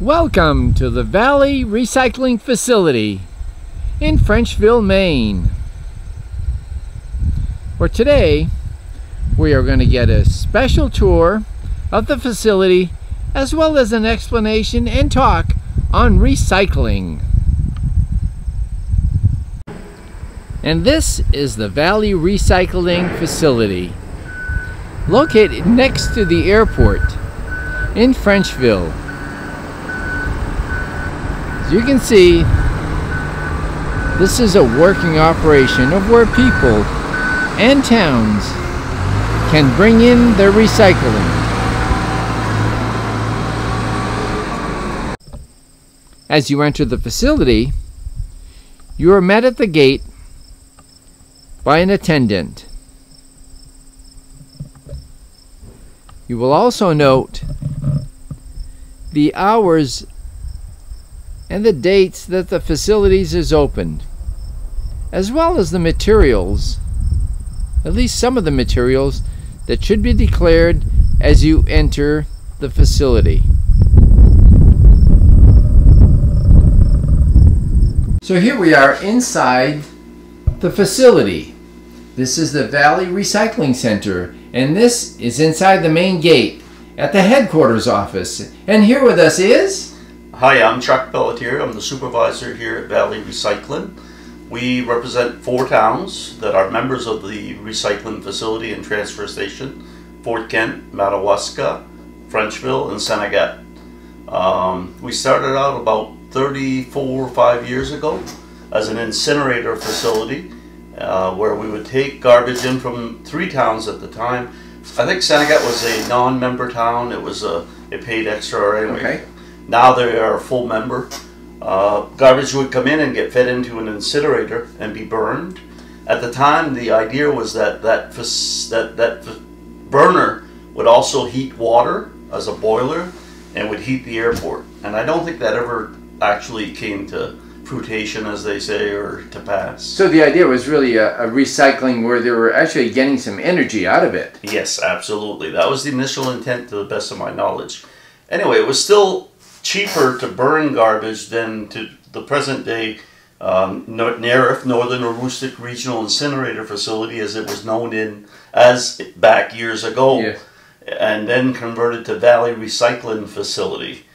Welcome to the Valley Recycling Facility in Frenchville, Maine. For today, we are going to get a special tour of the facility as well as an explanation and talk on recycling. And this is the Valley Recycling Facility, located next to the airport in Frenchville. As you can see, this is a working operation of where people and towns can bring in their recycling. As you enter the facility, you are met at the gate by an attendant. You will also note the hours and the dates that the facilities is opened, as well as the materials, at least some of the materials that should be declared as you enter the facility. So here we are inside the facility. This is the Valley Recycling Center, and this is inside the main gate at the headquarters office. And here with us is... Hi, I'm Chuck Pelletier. I'm the supervisor here at Valley Recycling. We represent 4 towns that are members of the recycling facility and transfer station: Fort Kent, Madawaska, Frenchville, and Senegat. We started out about 34 or 5 years ago as an incinerator facility where we would take garbage in from 3 towns at the time. I think Senegat was a non-member town. It paid extra anyway. Okay. Now they are a full member. Garbage would come in and get fed into an incinerator and be burned. At the time, the idea was that that burner would also heat water as a boiler and would heat the airport. And I don't think that ever actually came to fruition, as they say, or to pass. So the idea was really a recycling where they were actually getting some energy out of it. Yes, absolutely. That was the initial intent, to the best of my knowledge. Anyway, it was still cheaper to burn garbage than to the present day NARIF, Northern Aroostook Regional Incinerator Facility, as it was known as back years ago. Yes. And then converted to Valley Recycling Facility,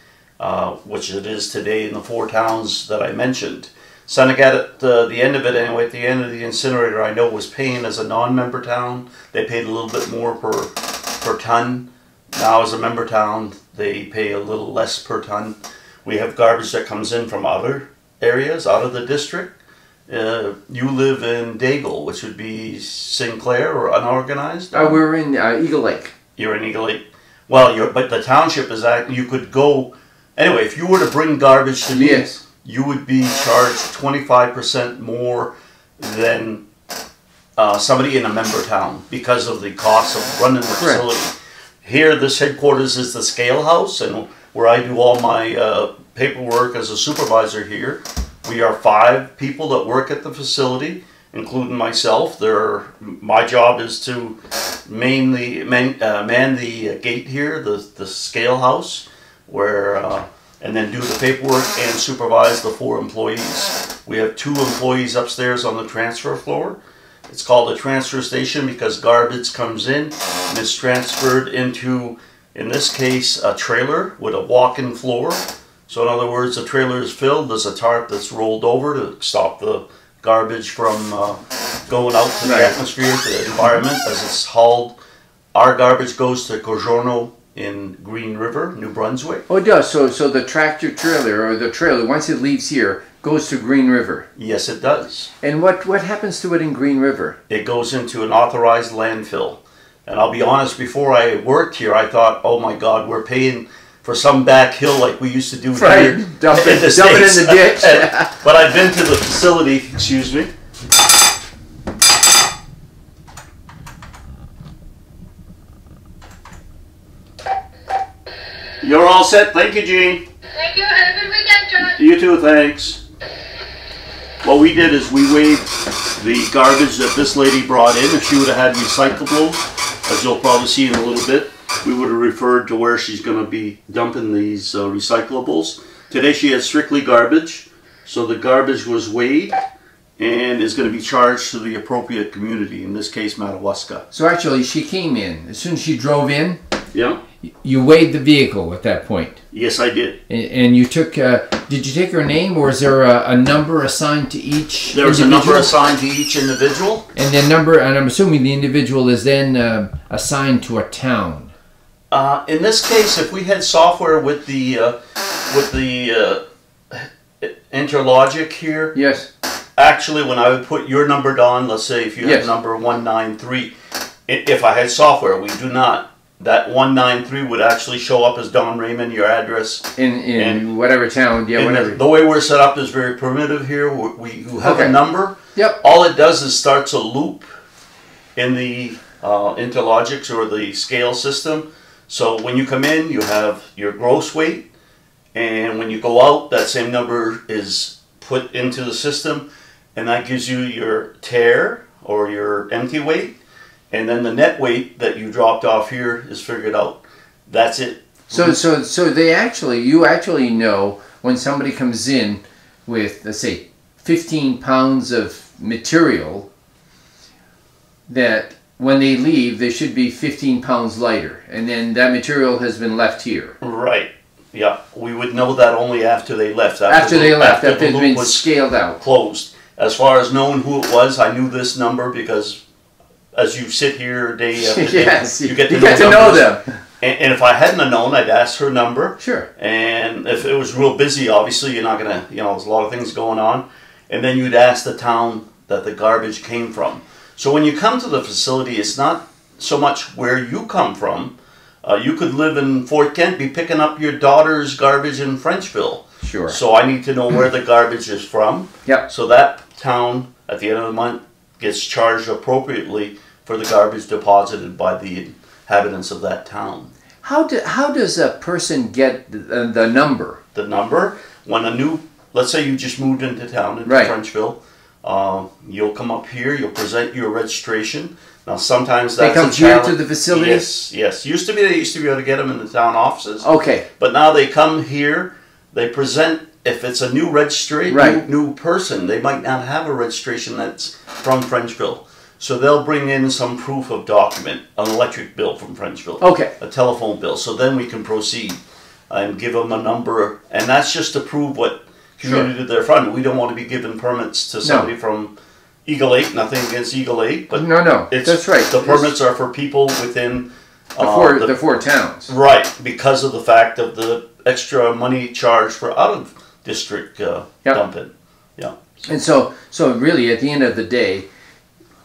which it is today in the 4 towns that I mentioned. Senegat, at the end of it anyway, at the end of the incinerator, I know was paying as a non-member town. They paid a little bit more per ton. Now as a member town, they pay a little less per ton. We have garbage that comes in from other areas, out of the district. You live in Daigle, which would be Sinclair or unorganized? We're in Eagle Lake. You're in Eagle Lake. Well, but the township is that you could go. Anyway, if you were to bring garbage to me, yes, you would be charged 25% more than somebody in a member town because of the cost of running the facility. Correct. Here, this headquarters is the scale house, and where I do all my paperwork as a supervisor here. We are 5 people that work at the facility, including myself. My job is to man the gate here, the scale house, and then do the paperwork and supervise the 4 employees. We have 2 employees upstairs on the transfer floor. It's called a transfer station because garbage comes in and is transferred into, in this case, a trailer with a walk-in floor. So in other words, the trailer is filled, there's a tarp that's rolled over to stop the garbage from going out to the atmosphere, to the environment as it's hauled. Our garbage goes to Courgeorno in Green River, New Brunswick. Oh, it does. So the tractor trailer, or the trailer, once it leaves here, goes to Green River. Yes, it does. And what happens to it in Green River? It goes into an authorized landfill. And I'll be honest, before I worked here, I thought, oh my God, we're paying for some back hill like we used to do here. Dump it in the ditch. But I've been to the facility, excuse me. You're all set. Thank you, Gene. Thank you. Have a good weekend, John. You too, thanks. What we did is we weighed the garbage that this lady brought in. If she would have had recyclables, as you'll probably see in a little bit, we would have referred to where she's going to be dumping these recyclables. Today she had strictly garbage, so the garbage was weighed and is going to be charged to the appropriate community, in this case Madawaska. So actually she came in, as soon as she drove in, Yeah. you weighed the vehicle at that point. Yes, I did. And you took, did you take her name, or is there a number assigned to each There was a individual? number assigned to each individual. And then and I'm assuming the individual is then assigned to a town. In this case, if we had software with the Interlogic here, Yes. actually when I would put your number down, let's say if you have Yes. number 193, if I had software, we do not. That 193 would actually show up as Don Raymond, your address. In whatever town, yeah, whatever. The way we're set up is very primitive here. You have Okay. a number. Yep. All it does is starts a loop in the Interlogics or the scale system. So when you come in, you have your gross weight, and when you go out, that same number is put into the system, and that gives you your tear or your empty weight, and then the net weight that you dropped off here is figured out. That's it. So you actually know when somebody comes in with, let's say, 15 pounds of material, that when they leave, they should be 15 pounds lighter, and then that material has been left here. Right. Yeah. We would know that only after they left. After the they've loop been was scaled out. closed. As far as knowing who it was, I knew this number because as you sit here day after day, Yes, you get to know numbers. them. And if I hadn't have known, I'd ask her number. Sure. And if it was real busy, obviously you're not gonna, there's a lot of things going on. And then you'd ask the town that the garbage came from. So when you come to the facility, it's not so much where you come from. You could live in Fort Kent, be picking up your daughter's garbage in Frenchville. Sure. So I need to know where the garbage is from. Yep. So that town, at the end of the month, gets charged appropriately for the garbage deposited by the inhabitants of that town. How does a person get the number? The number, when let's say you just moved into town in Right. Frenchville, you'll come up here, you'll present your registration. Now sometimes They that's come a here challenge. to the facility? Yes. They used to be able to get them in the town offices. Okay. But now they come here, they present, if it's a new registry, Right. new person, they might not have a registration that's from Frenchville. So they'll bring in some proof of document, an electric bill from Frenchville, Okay. a telephone bill. So then we can proceed and give them a number. And that's just to prove what community they're from. We don't want to be giving permits to somebody from Eagle Lake, nothing against Eagle Lake. But No, that's right. The permits are for people within the four towns. Right, because of the fact of the extra money charged for out-of-district dumping. Yeah. And so really, at the end of the day,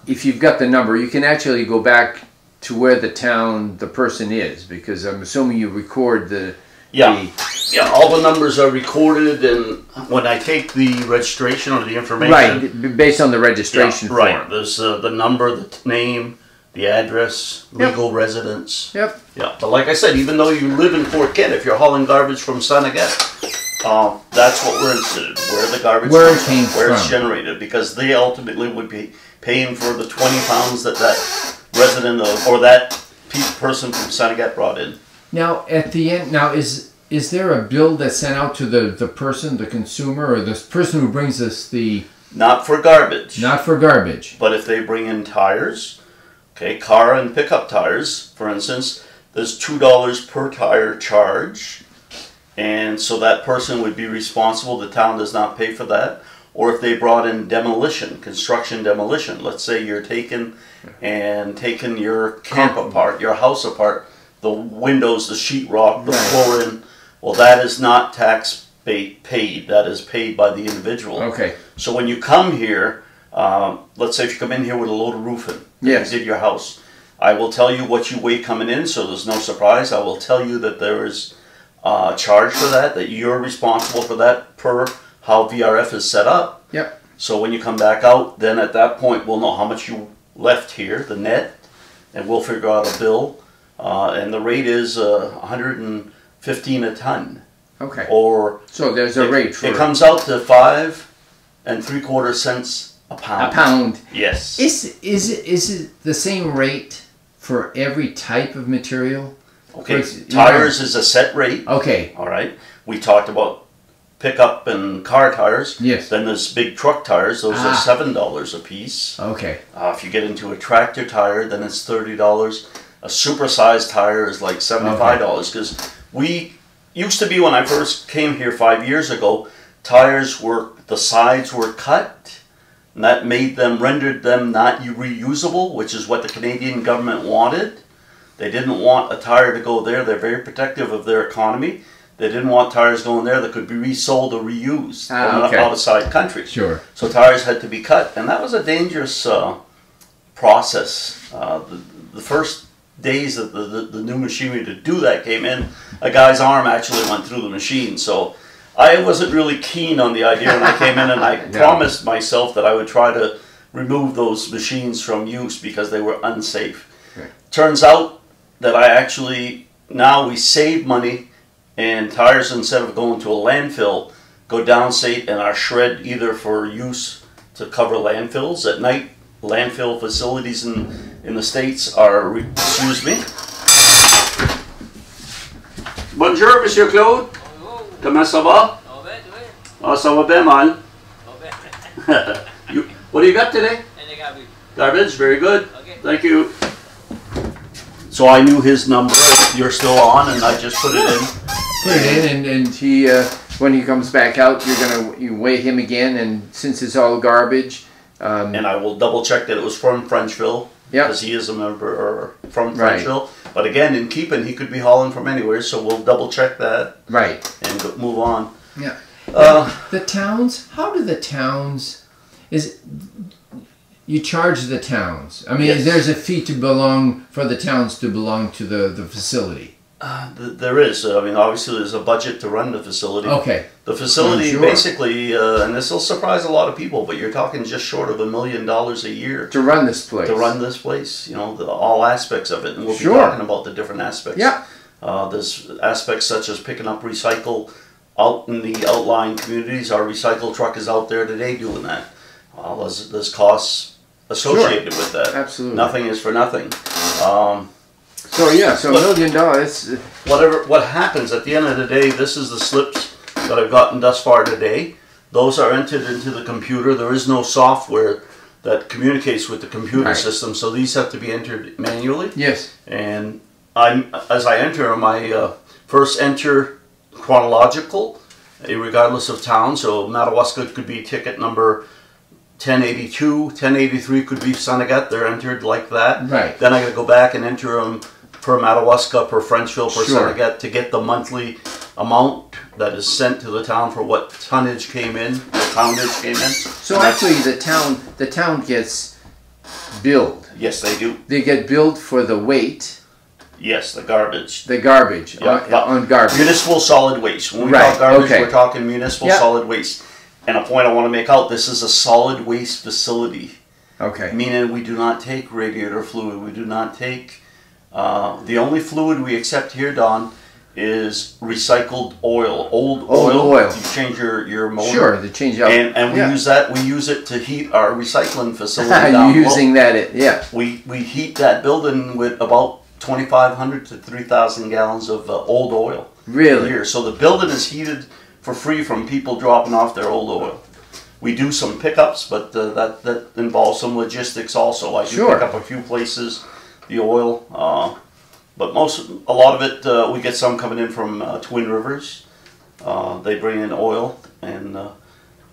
if you've got the number, you can actually go back to where the town the person is, because I'm assuming you record the... Yeah, all the numbers are recorded, and when I take the registration or the information... Right, based on the registration form. Right, there's the number, the name, the address, legal residence. Yep. Yeah, but like I said, even though you live in Fort Kent, if you're hauling garbage from Sanigat, that's what we're interested in, where the garbage comes from, where it's generated, because they ultimately would be paying for the 20 pounds that resident or that person from Sanigat brought in. Now, at the end, is there a bill that's sent out to the person, the consumer, or the person who brings us the... Not for garbage. Not for garbage. But if they bring in tires, okay, car and pickup tires, for instance, there's $2 per tire charge. And so that person would be responsible. The town does not pay for that. Or if they brought in demolition, construction demolition. Let's say you're taking your camp apart, your house apart, the windows, the sheetrock, the flooring. Well, that is not tax paid. That is paid by the individual. Okay. So when you come here, let's say if you come in here with a load of roofing, you did your house, I will tell you what you weigh coming in, so there's no surprise. I will tell you that there is a charge for that you're responsible for that per how VRF is set up. Yep. So when you come back out, then at that point we'll know how much you left here, the net, and we'll figure out a bill. And the rate is $115 a ton. Okay. Or so there's a rate for it. Comes out to 5 3/4 cents a pound. A pound. Yes. Is it the same rate for every type of material? Okay, tires is a set rate. Okay. All right. We talked about pickup and car tires. Yes. Then there's big truck tires. Those are $7 a piece. Okay. If you get into a tractor tire, then it's $30. A supersized tire is like $75 because we used to be, when I first came here 5 years ago, tires were, the sides were cut, and that rendered them not reusable, which is what the Canadian government wanted. They didn't want a tire to go there. They're very protective of their economy. They didn't want tires going there that could be resold or reused from outside countries. Sure. So tires had to be cut, and that was a dangerous process. The first days that the new machinery to do that came in, a guy's arm actually went through the machine. So I wasn't really keen on the idea when I came in, and I promised myself that I would try to remove those machines from use because they were unsafe. Right. Turns out that now we save money, and tires, instead of going to a landfill, go downstate and are shred either for use to cover landfills. At night, landfill facilities in the States are, excuse me. Bonjour, Monsieur Claude. Comment ça va? Oh, ça va bien, man. What do you got today? Garbage, very good. Okay. Thank you. So I knew his number. You're still on, and I just put it in. Put it in, and he, when he comes back out, you weigh him again, and since it's all garbage. And I will double check that it was from Frenchville. Yep. Because he is a member from Frenchville. But again, in keeping, he could be hauling from anywhere, so we'll double check that. Right. And move on. Yeah. The towns, how do the towns, you charge the towns? I mean, Yes. there's a fee for the towns to belong to the facility. There is. I mean, obviously, there's a budget to run the facility. Okay. The facility, Sure. basically, and this will surprise a lot of people, but you're talking just short of $1 million a year To run this place. to run this place. You know, all aspects of it, and we'll Sure. be talking about the different aspects. Yeah. There's aspects such as picking up recycle out in the outlying communities. Our recycle truck is out there today doing that. Well, there's costs associated with that. Absolutely. Nothing is for nothing. So yeah, so $1 million. What happens at the end of the day, this is the slips that I've gotten thus far today. Those are entered into the computer. There is no software that communicates with the computer system, so these have to be entered manually. Yes. And as I enter them, I first enter chronological, regardless of town. So Madawaska could be ticket number 1082, 1083 could be Senegat. They're entered like that. Right. Then I got to go back and enter them per Madawaska, per Frenchville, per Sure. Senegat to get the monthly amount that is sent to the town for what tonnage came in, the poundage came in. So And that's- actually, the town gets billed. yes, they do. They get billed for the weight, Yes, the garbage. the garbage Yeah. on garbage. Municipal solid waste. When we Right, talk garbage, okay. we're talking municipal Yeah. solid waste. And a point I want to make out, this is a solid waste facility. Okay. Meaning we do not take radiator fluid. We do not take... the only fluid we accept here, Don, is recycled oil. Old oil. You change your motor. Sure, they change out. And we Yeah. use that. We use it to heat our recycling facility down You're using that, yeah. We heat that building with about 2,500 to 3,000 gallons of old oil. Really? A year. So the building is heated for free from people dropping off their old oil. We do some pickups, but that involves some logistics also. I do Sure. pick up a few places the oil, but a lot of it we get some coming in from Twin Rivers. They bring in oil, and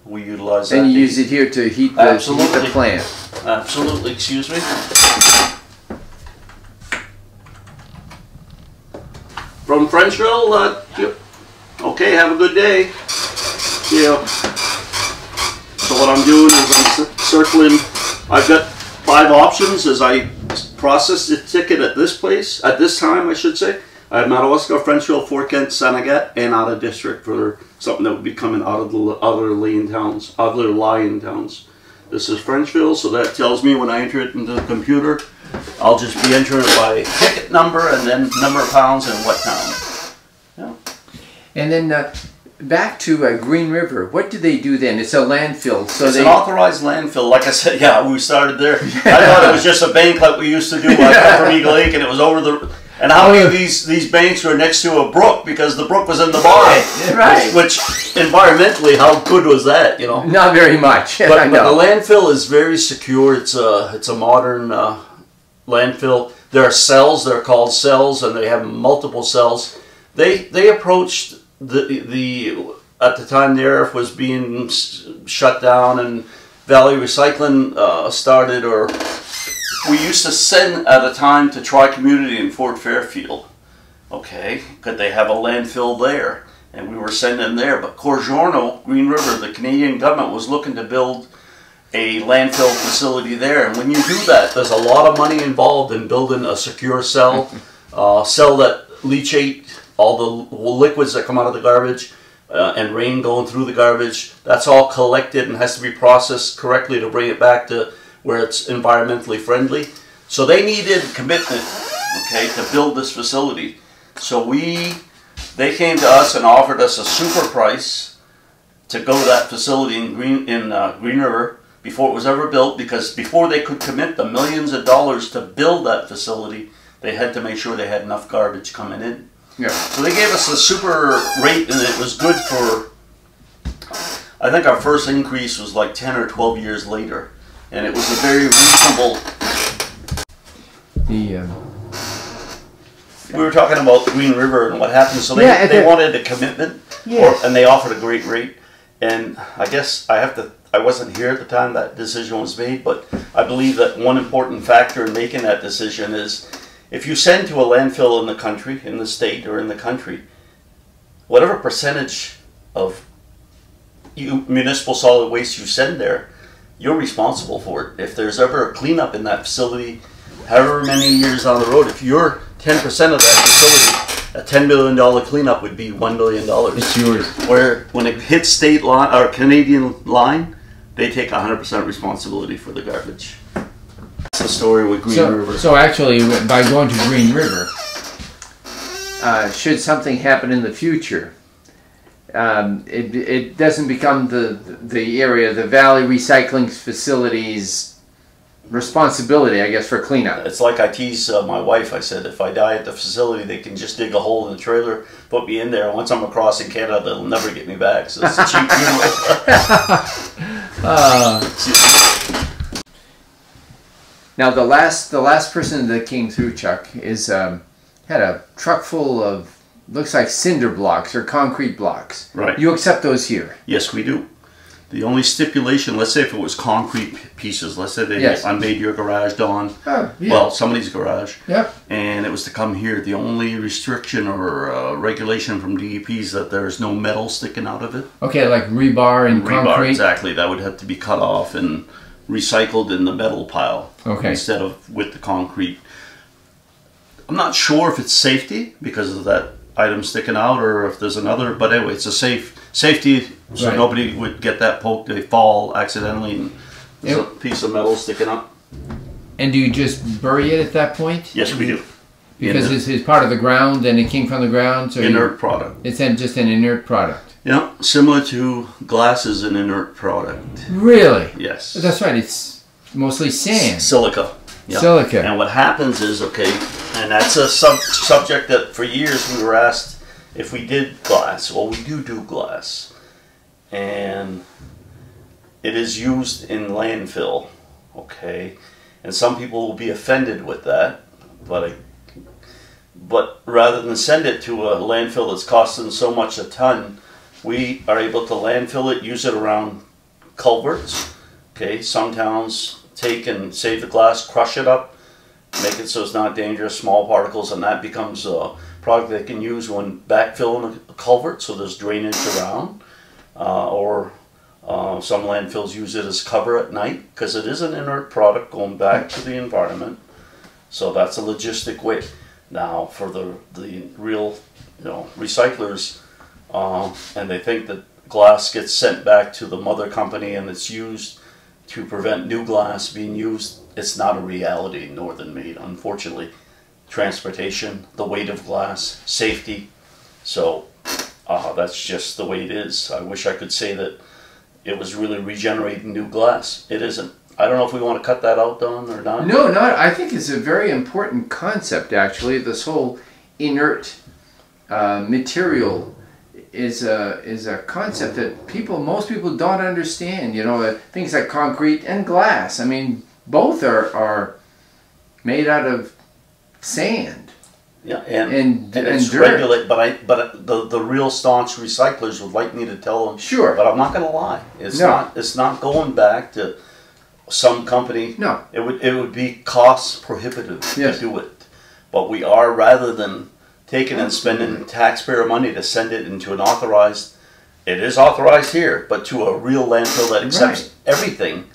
we utilize that. And you use it here to heat the plant. Absolutely. Excuse me. From Frenchville, okay, have a good day. Yeah. So what I'm doing is I'm circling, I've got 5 options as I process the ticket at this place, at this time I should say. I have Madawaska, Frenchville, Fort Kent, Senegat, and out of district for something that would be coming out of the other lying towns. This is Frenchville, so that tells me when I enter it into the computer, I'll just be entering it by ticket number and then number of pounds and what town. Yeah. And then back to Green River, what do they do then? It's a landfill. So It's an authorized landfill. Like I said, yeah, we started there. I thought it was just a bank like we used to do. I come from Eagle Lake, and it was over the And how many of these banks were next to a brook because the brook was in the bottom? Right. Which environmentally, how good was that? You know. Not very much. But the landfill is very secure. It's a modern landfill. There are cells. They're called cells, and they have multiple cells. They approached the at the time the ERF was being shut down and Valley Recycling started, or we used to send at a time to Tri-Community in Fort Fairfield. Okay, could they have a landfill there? And we were sending there. But Corgiorno, Green River, the Canadian government was looking to build a landfill facility there. And when you do that, there's a lot of money involved in building a secure cell, cell that leachate all the liquids that come out of the garbage, and rain going through the garbage. That's all collected and has to be processed correctly to bring it back to where it's environmentally friendly. So they needed commitment, okay, to build this facility. So they came to us and offered us a super price to go to that facility in Green River before it was ever built, because before they could commit the millions of dollars to build that facility, they had to make sure they had enough garbage coming in. Yeah. So they gave us a super rate, and it was good for, I think our first increase was like 10 or 12 years later. And it was a very reasonable. We were talking about Green River and what happened. So they wanted a commitment, yes. And they offered a great rate. And I guess I wasn't here at the time that decision was made, but I believe that one important factor in making that decision is if you send to a landfill in the country, in the state or in the country, whatever percentage of municipal solid waste you send there, you're responsible for it. If there's ever a cleanup in that facility, however many years down the road, if you're 10% of that facility, a $10 million cleanup would be $1 million. It's yours. Where when it hits state line or Canadian line, they take 100% responsibility for the garbage. That's the story with Green River. So actually, by going to Green River, should something happen in the future, it doesn't become the area, the Valley Recycling Facility's responsibility, I guess, for cleanup. It's like I tease my wife. I said, if I die at the facility, they can just dig a hole in the trailer, put me in there. Once I'm across in Canada, they'll never get me back. So it's a cheap Now the last person that came through, Chuck, is had a truck full of, looks like cinder blocks or concrete blocks. Right. You accept those here? Yes, we do. The only stipulation, let's say if it was concrete pieces, let's say they unmade your garage, Don. Oh, yeah. Well, somebody's garage. Yep. And it was to come here. The only restriction or regulation from DEP is that there's no metal sticking out of it. okay, like rebar and concrete. Exactly. That would have to be cut off and recycled in the metal pile. Okay. Instead of with the concrete. I'm not sure if it's safety because of that item sticking out, or if there's another. But anyway, it's a safety, so right. Nobody would get that poked. They fall accidentally, and there's a piece of metal sticking up. And do you just bury it at that point? Yes, we do. Because it's part of the ground and it came from the ground, so inert product. It's just an inert product. Yeah, similar to glass is an inert product. Really? Yes. That's right. It's mostly sand. Silica. Yeah. Silica. And what happens is, okay, and that's a subject that for years we were asked if we did glass. Well, we do glass. And it is used in landfill, okay? And some people will be offended with that, but rather than send it to a landfill that's costing so much a ton, we are able to landfill it, use it around culverts, okay? Some towns take and save the glass, crush it up, make it so it's not dangerous, small particles, and that becomes a product they can use when backfilling a culvert, so there's drainage around, or some landfills use it as cover at night, because it is an inert product going back to the environment. So that's a logistic way. Now for the real recyclers, and they think that glass gets sent back to the mother company and it's used to prevent new glass being used. It's not a reality in Northern Maine, unfortunately. Transportation, the weight of glass, safety. So that's just the way it is. I wish I could say that it was really regenerating new glass. It isn't. I don't know if we want to cut that out, Don, or not. No, not. I think it's a very important concept, actually. This whole inert material is a concept that most people don't understand. You know, things like concrete and glass. I mean, both are made out of sand. Yeah, and it's dirt. regulated, but the real staunch recyclers would like me to tell them. Sure, but I'm not going to lie. It's not going back to some company. No, it would be cost prohibitive yes. to do it. But we are, rather than taking and spending taxpayer money to send it into an authorized. It is authorized here, but to a real landfill that accepts everything.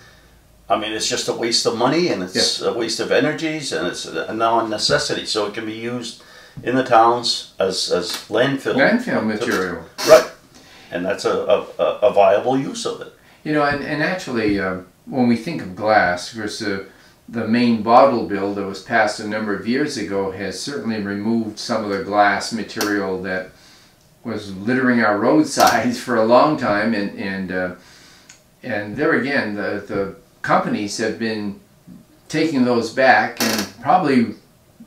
I mean, it's just a waste of money, and it's a waste of energies, and it's a non-necessity. So it can be used in the towns as landfill material. Right, and that's a viable use of it. You know, and actually, when we think of glass, of course, the Maine bottle bill that was passed a number of years ago has certainly removed some of the glass material that was littering our roadsides for a long time, and there again, the companies have been taking those back, and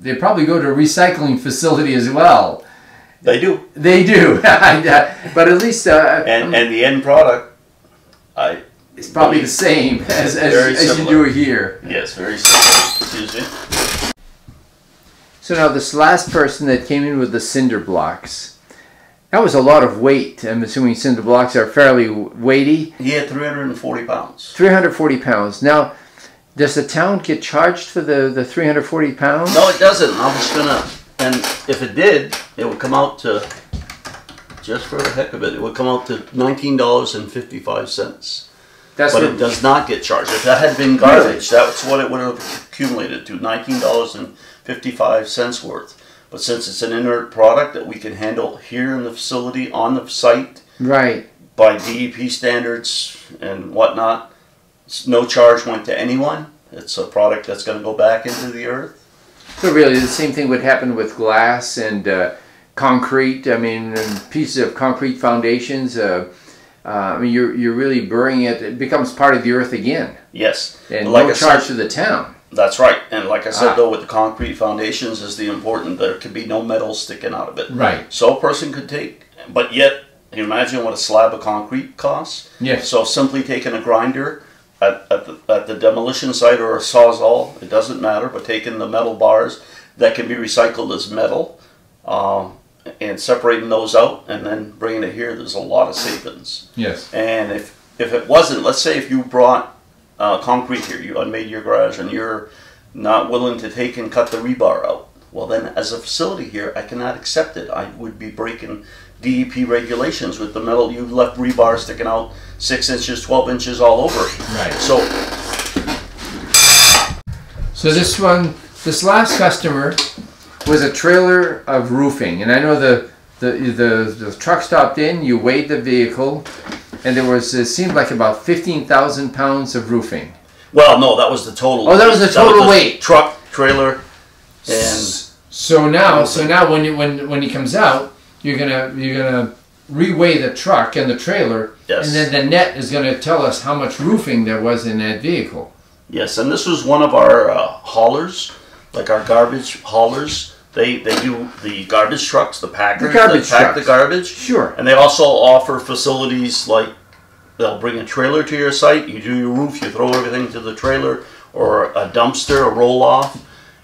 they probably go to a recycling facility as well. They do. They do, but at least and the end product, it's probably the same as you do here. Yes, very simple. Excuse me. So now this last person that came in with the cinder blocks. That was a lot of weight. I'm assuming cinder blocks are fairly weighty. He had 340 pounds. 340 pounds. Now, does the town get charged for the 340 pounds? No, it doesn't. I was gonna, and if it did, it would come out to, just for the heck of it, it would come out to $19.55. But it does not get charged. If that had been garbage, that's what it would have accumulated to, $19.55 worth. But since it's an inert product that we can handle here in the facility, on the site, right, by DEP standards and whatnot, no charge went to anyone. It's a product that's going to go back into the earth. So really the same thing would happen with glass and concrete. I mean, pieces of concrete foundations. I mean, you're really burying it. It becomes part of the earth again. Yes. And like no charge to the town. That's right. And like I said, though, with the concrete foundations is the important, there could be no metal sticking out of it. Right. So a person could take, but yet, can you imagine what a slab of concrete costs? Yes. So simply taking a grinder at the demolition site or a sawzall, it doesn't matter, but taking the metal bars that can be recycled as metal and separating those out and then bringing it here, there's a lot of savings. Yes. And if it wasn't, let's say if you brought concrete here, you unmade your garage and you're not willing to take and cut the rebar out, well then as a facility here I cannot accept it. I would be breaking DEP regulations with the metal. You left rebar sticking out 6 inches, 12 inches all over. Right. So this last customer was a trailer of roofing, and I know the truck stopped in, you weighed the vehicle, and there was, it seemed like about 15,000 pounds of roofing. Well, no, that was the total. Oh, that was the total weight. Truck, trailer, and so now when he comes out, you're gonna reweigh the truck and the trailer, yes, and then the net is gonna tell us how much roofing there was in that vehicle. Yes, and this was one of our haulers, like our garbage haulers. They do the garbage trucks, the packers, they pack the garbage. Sure. And they also offer facilities like they'll bring a trailer to your site, you do your roof, you throw everything to the trailer, or a dumpster, a roll-off,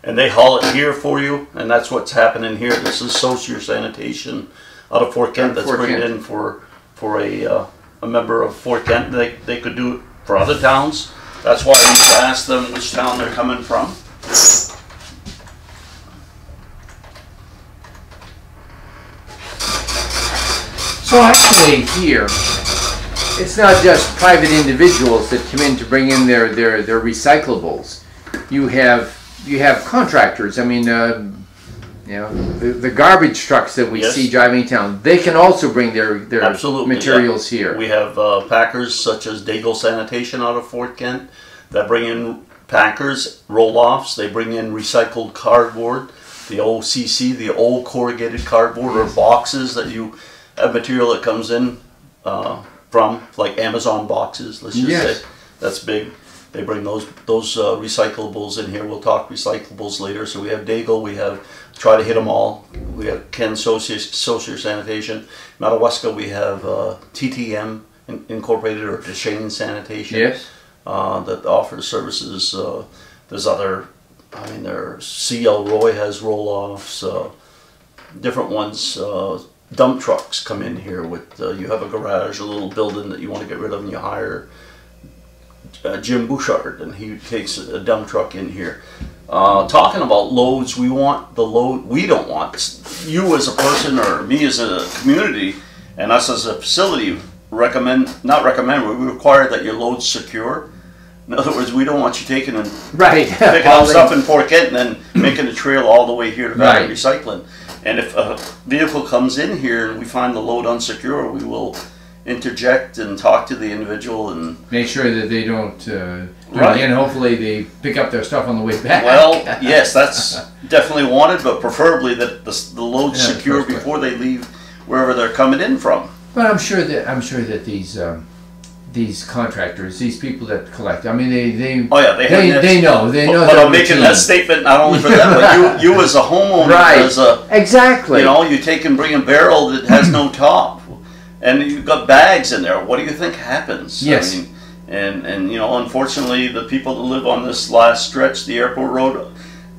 and they haul it here for you, and that's what's happening here. This is Social Sanitation out of Fort Kent that's bringing in for a member of Fort Kent. They could do it for other towns. That's why I need to ask them which town they're coming from. So actually here, it's not just private individuals that come in to bring in their recyclables. You have contractors. I mean, you know, the garbage trucks that we see driving town, they can also bring their materials here. We have packers such as Daigle Sanitation out of Fort Kent that bring in packers, roll-offs. They bring in recycled cardboard, the OCC, the old corrugated cardboard, or boxes that you have material that comes in from, like Amazon boxes, let's just say. That's big. They bring those recyclables in here. We'll talk recyclables later. So we have Daigle, we have, try to hit them all. We have Can Tote, Sanitation. Madawaska, we have TTM Incorporated, or Shane Sanitation. Yes. That offers services. There's other, I mean, there's CL Roy has roll-offs, different ones. Dump trucks come in here with, you have a garage, a little building that you want to get rid of, and you hire Jim Bouchard, and he takes a dump truck in here. Talking about loads, we want the load, we don't want, you as a person or me as a community and us as a facility not recommend, we require that your load's secure. In other words, we don't want you taking and picking up stuff in Port Kent and then making a trail all the way here to Valley Recycling. And if a vehicle comes in here and we find the load unsecure, we will interject and talk to the individual and make sure that they don't and hopefully they pick up their stuff on the way back. Well, yes, that's definitely wanted, but preferably that the load's secure before they leave wherever they're coming in from. But I'm sure that these contractors, these people that collect, I mean, they know. But I'm making that statement not only for them, but you as a homeowner, as a exactly. You know, you take and bring a barrel that has no top, and you've got bags in there. What do you think happens? Yes. I mean, and you know, unfortunately, the people that live on this last stretch, the airport road,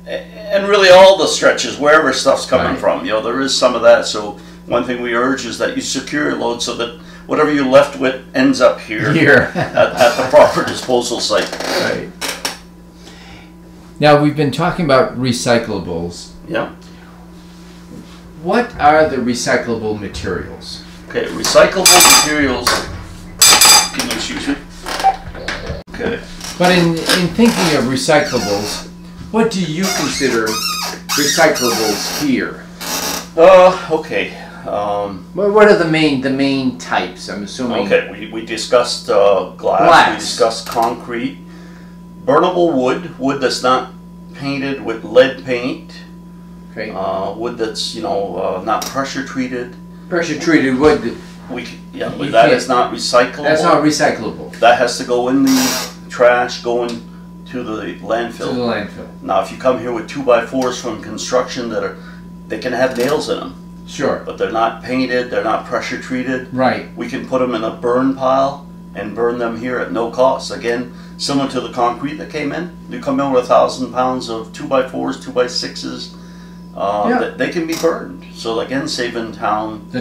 and really all the stretches, wherever stuff's coming from, you know, there is some of that. So one thing we urge is that you secure your load so that whatever you're left with ends up here at the proper disposal site. Right. Now, we've been talking about recyclables. Yeah. What are the recyclable materials? Okay, recyclable materials. Can you excuse me? Okay. But in thinking of recyclables, what do you consider recyclables here? Okay. What are the main types? I'm assuming. Okay, we discussed glass. We discussed concrete, burnable wood that's not painted with lead paint. Okay. Wood that's not pressure treated. Pressure treated wood. But that is not recyclable. That's not recyclable. That has to go in the trash, going to the landfill. To the landfill. Now, if you come here with 2x4s from construction they can have nails in them. Sure. But they're not painted, they're not pressure treated. Right. We can put them in a burn pile and burn them here at no cost. Again, similar to the concrete that came in. You come in with 1,000 pounds of 2x4s, 2x6s. They can be burned. So again, saving town's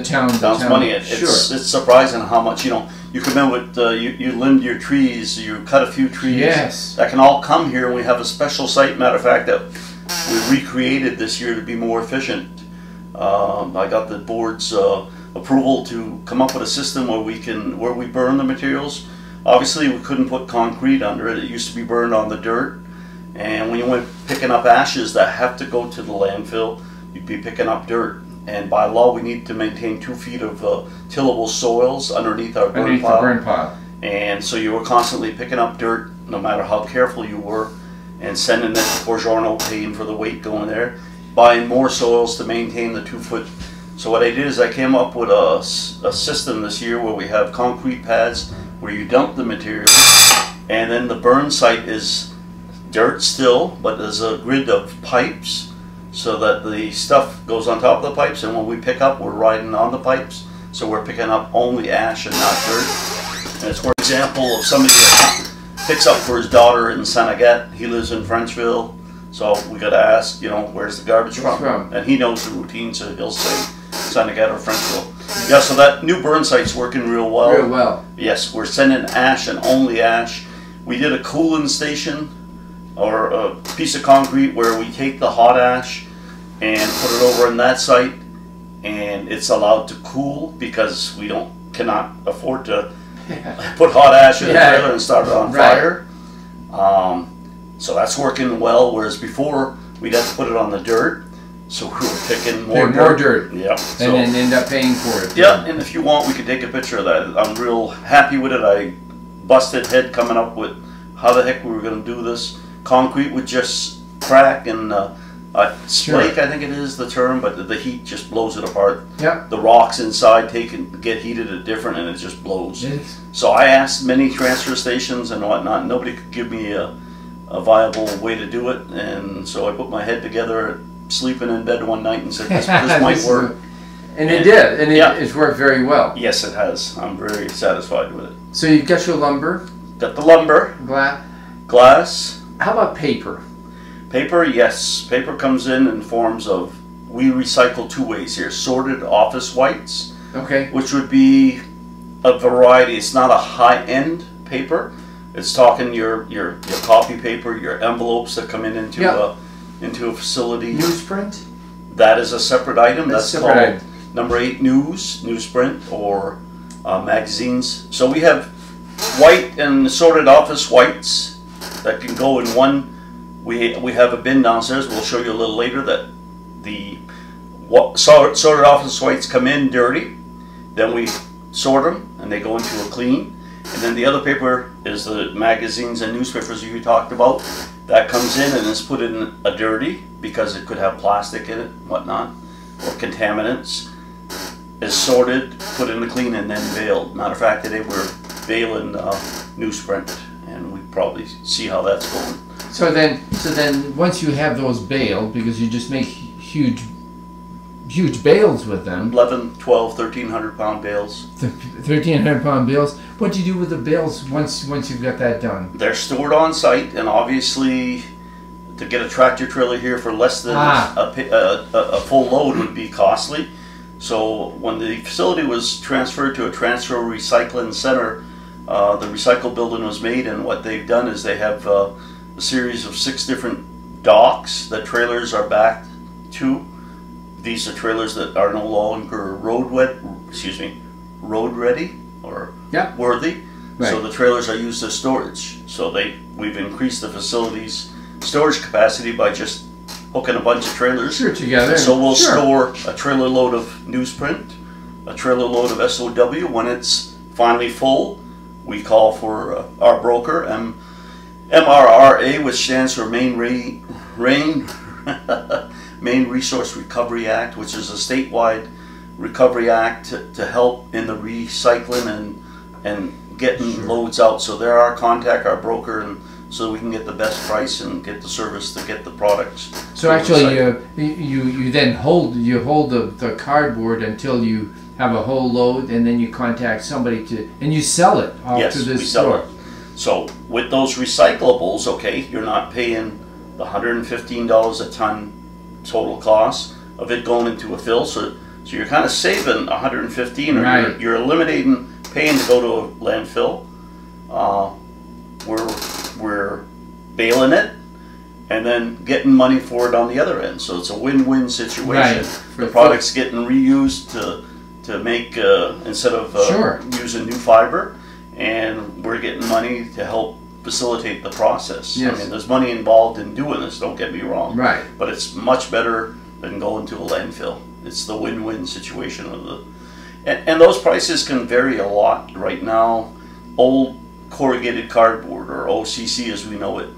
money. It's surprising how much, you come in with, you limbed your trees, you cut a few trees. Yes. That can all come here, and we have a special site, matter of fact, that we recreated this year to be more efficient. I got the board's approval to come up with a system where we burn the materials. Obviously, we couldn't put concrete under it. It used to be burned on the dirt. And when you went picking up ashes that have to go to the landfill, you'd be picking up dirt. And by law, we need to maintain 2 feet of tillable soils underneath our burn pile. And so you were constantly picking up dirt, no matter how careful you were, and sending it to Borgiorno, paying for the weight going there, buying more soils to maintain the 2 foot. So what I did is I came up with a system this year where we have concrete pads where you dump the materials, and then the burn site is dirt still, but there's a grid of pipes so that the stuff goes on top of the pipes, and when we pick up, we're riding on the pipes, so we're picking up only ash and not dirt. And it's for example of somebody that picks up for his daughter in Sanagat. He lives in Frenchville, so we got to ask, where's the garbage from? And he knows the routine, so he'll say Sanagat or Frenchville. Yeah, so that new burn site's working real well. Real well. Yes, we're sending ash and only ash. We did a cooling station, or a piece of concrete where we take the hot ash and put it over in that site, and it's allowed to cool because we cannot afford to put hot ash in the trailer and start it on fire. So that's working well, whereas before we'd have to put it on the dirt, so we were picking more dirt. Yeah. And then end up paying for it. Yeah, and if you want, we could take a picture of that. I'm real happy with it. I busted head coming up with how the heck we were going to do this. Concrete would just crack, and Slake, I think it is the term, but the heat just blows it apart. Yeah. The rocks inside get heated at different, and it just blows. So I asked many transfer stations and whatnot. Nobody could give me a viable way to do it, and so I put my head together, sleeping in bed one night, and said, this might work. And it did, and it's worked very well. Yes, it has. I'm very satisfied with it. So you've got your lumber. Got the lumber. Glass. How about paper? Paper, yes. Paper comes in forms of, we recycle two ways here. Sorted office whites, which would be a variety. It's not a high-end paper. It's talking your copy paper, your envelopes that come into a facility. Newsprint? That is a separate item. That's separate called number 8 newsprint, or magazines. So we have white and sorted office whites that can go in one. We have a bin downstairs. We'll show you a little later that the sorted office whites come in dirty. Then we sort them and they go into a clean. And then the other paper is the magazines and newspapers you talked about. That comes in and is put in a dirty because it could have plastic in it, whatnot, or contaminants. Is sorted, put in the clean, and then baled. Matter of fact, today we're baling newsprint, and we probably see how that's going. So then, once you have those baled, because you just make huge bales with them. 11, 12, 1,300 pound bales. 1,300 pound bales. What do you do with the bales once you've got that done? They're stored on site, and obviously, to get a tractor trailer here for less than a full load would be costly. So when the facility was transferred to a transfer recycling center, the recycle building was made, and what they've done is they have a series of 6 different docks that trailers are backed to. These are trailers that are no longer road ready or worthy. Right. So the trailers are used as storage. So we've increased the facility's storage capacity by just hooking a bunch of trailers together. So we'll store a trailer load of newsprint, a trailer load of SOW. When it's finally full, we call for our broker, MRRA, which stands for Maine Resource Recovery Act, which is a statewide recovery act to help in the recycling and getting loads out. So they're our contact, our broker, and so we can get the best price and get the service to get the products. So actually, you then hold the cardboard until you have a whole load, and then you contact somebody and you sell it off to this store. So with those recyclables, you're not paying the $115 a ton total cost of it going into a fill. So you're kind of saving $115, or right. you're eliminating paying to go to a landfill. We're baling it and then getting money for it on the other end. So it's a win-win situation. Right. The product's getting reused to make instead of using new fiber, and we're getting money to help facilitate the process. Yes. I mean, there's money involved in doing this, don't get me wrong. Right. But it's much better than going to a landfill. It's the win-win situation of the, and those prices can vary a lot. Right now, old corrugated cardboard, or OCC as we know it,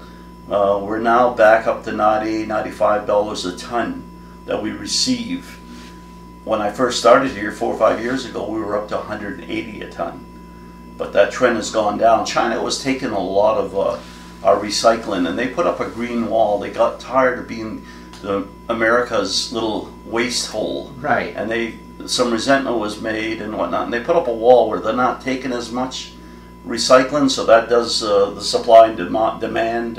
we're now back up to $95 a ton that we receive. When I first started here 4 or 5 years ago, we were up to $180 a ton. But that trend has gone down. China was taking a lot of our recycling, and they put up a green wall. They got tired of being America's little waste hole. Right. And some resentment was made and whatnot. And they put up a wall where they're not taking as much recycling, so that does the supply and demand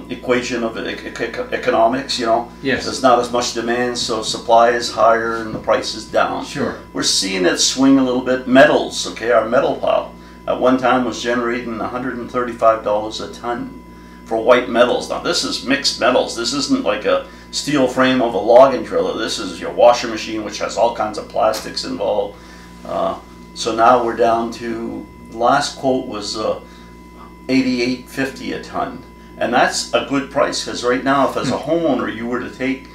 equation of economics. Yes. There's not as much demand, so supply is higher and the price is down. Sure. We're seeing it swing a little bit. Metals, our metal pile at one time was generating $135 a ton for white metals. Now this is mixed metals. This isn't like a steel frame of a logging trailer. This is your washing machine, which has all kinds of plastics involved. So now we're down to, last quote was $88.50 a ton. And that's a good price, because right now, if as a homeowner you were to take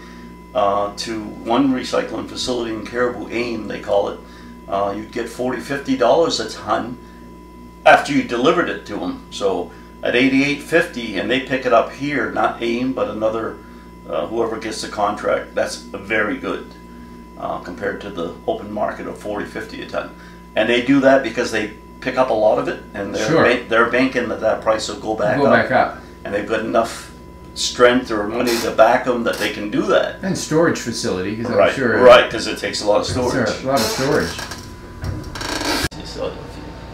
to one recycling facility in Caribou, AIM they call it, you'd get $40, $50 a ton after you delivered it to them. So at $88.50, and they pick it up here, not AIM, but another whoever gets the contract, that's very good compared to the open market of 40, 50 a ton. And they do that because they pick up a lot of it, and they're banking that price will go back up. And they've got enough strength or money to back them that they can do that. And storage facility, because right, I'm sure. Right, because it takes a lot of storage. A lot of storage. So,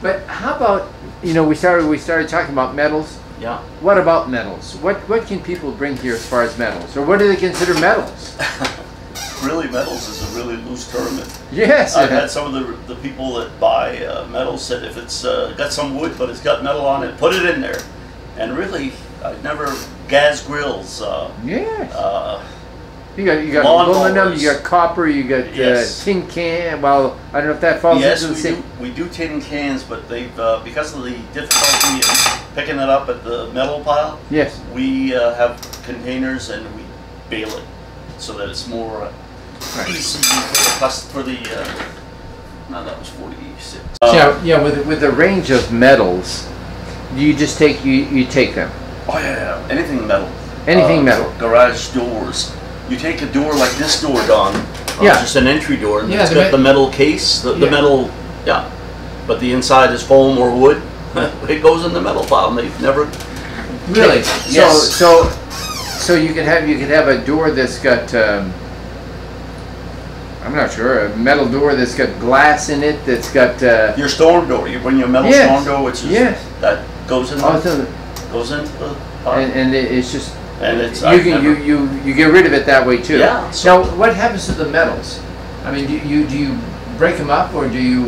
but how about, you know, we started talking about metals. yeah. What about metals? What can people bring here as far as metals, or what do they consider metals? Really, metals is a really loose term. Yes. I've had some of the people that buy metals said if it's got some wood but it's got metal on it, put it in there. And really, I've never gas grills. Yes. You got aluminum, you got copper, you got tin can. Well, I don't know if that falls into the same. We do tin cans, but they've because of the difficulty in picking it up at the metal pile. Yes. We have containers and we bale it so that it's more easy for the. No, that was 46. Yeah. With the range of metals, you just take you take them. Oh yeah, anything metal. Anything metal. Garage doors. You take a door like this door, Don. Just an entry door. And it's got the metal case, the metal, but the inside is foam or wood. It goes in the metal pile. And they've never. Really? Yes. So you could have a door that's got. I'm not sure, a metal door that's got glass in it. That's got. Your storm door. You bring your metal storm door, which is that goes in. Goes into the pile. And it's just. And it's you get rid of it that way too. Yeah. So now, what happens to the metals? I mean, do you break them up, or do you?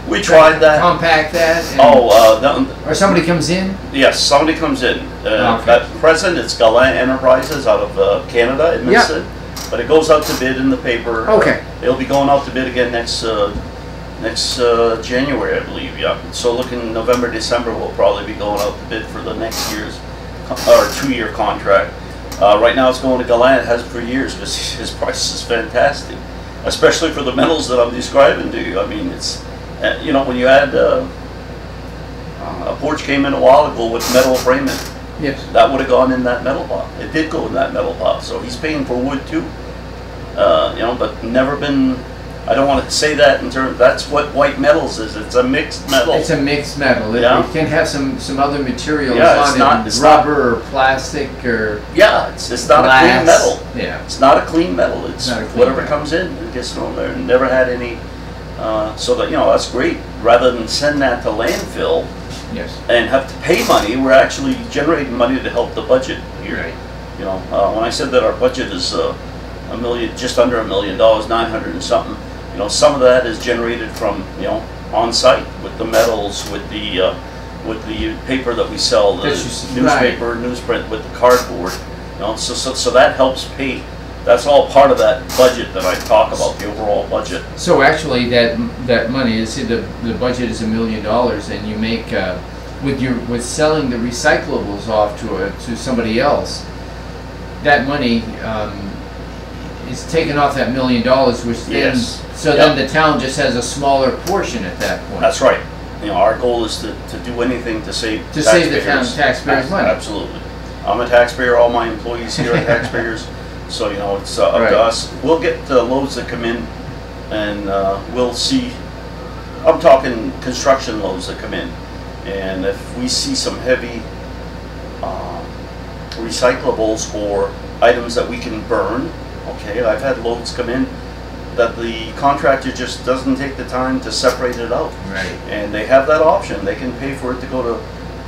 We tried that. Compact that. Or somebody comes in. Yes, somebody comes in. At present, it's Galant Enterprises out of Canada, Edmonton. But it goes out to bid in the paper. Okay. It'll be going out to bid again next January, I believe. Yeah. So looking November, December, we'll probably be going out to bid for the next year's or 2-year contract. Right now it's going to Galant. It has for years because his price is fantastic, especially for the metals that I'm describing to you. I mean, it's you know, when you add a porch came in a while ago with metal framing. Yes. That would have gone in that metal pot. It did go in that metal pot. So he's paying for wood too. You know, but never been. I don't want to say that in terms. That's what white metals is. It's a mixed metal. It's a mixed metal. It can have some other materials on it, rubber or plastic or. Yeah, it's not glass. A clean metal. Yeah. It's not a clean metal. It's whatever metal. comes in. It gets thrown there. Never had any. So that, you know, that's great. Rather than send that to landfill. Yes. And have to pay money, we're actually generating money to help the budget here. Right. You know, when I said that our budget is $1 million, just under $1 million, 900 and something. You know, some of that is generated from, you know, on site with the metals, with the paper that we sell, the newspaper, newsprint, with the cardboard. You know, so that helps pay. That's all part of that budget that I talk about, the overall budget. So actually, that money is the budget is $1 million, and you make with selling the recyclables off to somebody else. That money is taken off that $1 million, which then then the town just has a smaller portion at that point. That's right. You know, our goal is to do anything to save the town taxpayers' money. Absolutely. I'm a taxpayer. All my employees here are taxpayers. So, you know, it's up to us. We'll get loads that come in, and we'll see. I'm talking construction loads that come in. And if we see some heavy recyclables or items that we can burn, okay, I've had loads come in that the contractor just doesn't take the time to separate it out. Right. And they have that option. They can pay for it to go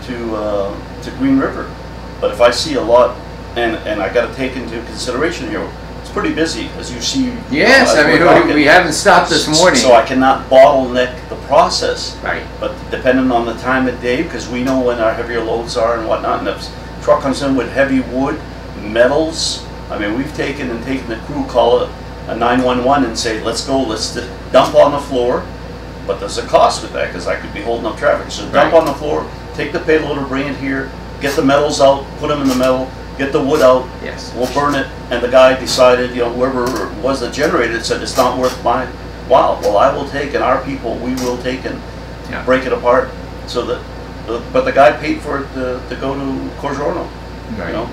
to Green River. But if I see a lot, and I got to take into consideration here, it's pretty busy, as you see. Yes, I mean, we haven't stopped this morning. So I cannot bottleneck the process. Right. But depending on the time of day, because we know when our heavier loads are and whatnot, and if the truck comes in with heavy wood, metals, I mean, we've taken the crew, call it a 911 and say, let's go, let's dump on the floor. But there's a cost with that, because I could be holding up traffic. So dump on the floor, take the payloader, bring it here, get the metals out, put them in the metal, get the wood out, we'll burn it. And the guy decided, you know, whoever was the generator said it's not worth my while. Well, I will take, and our people, we will take and break it apart. So that, but the guy paid for it to go to Corgiorno. Right. You know?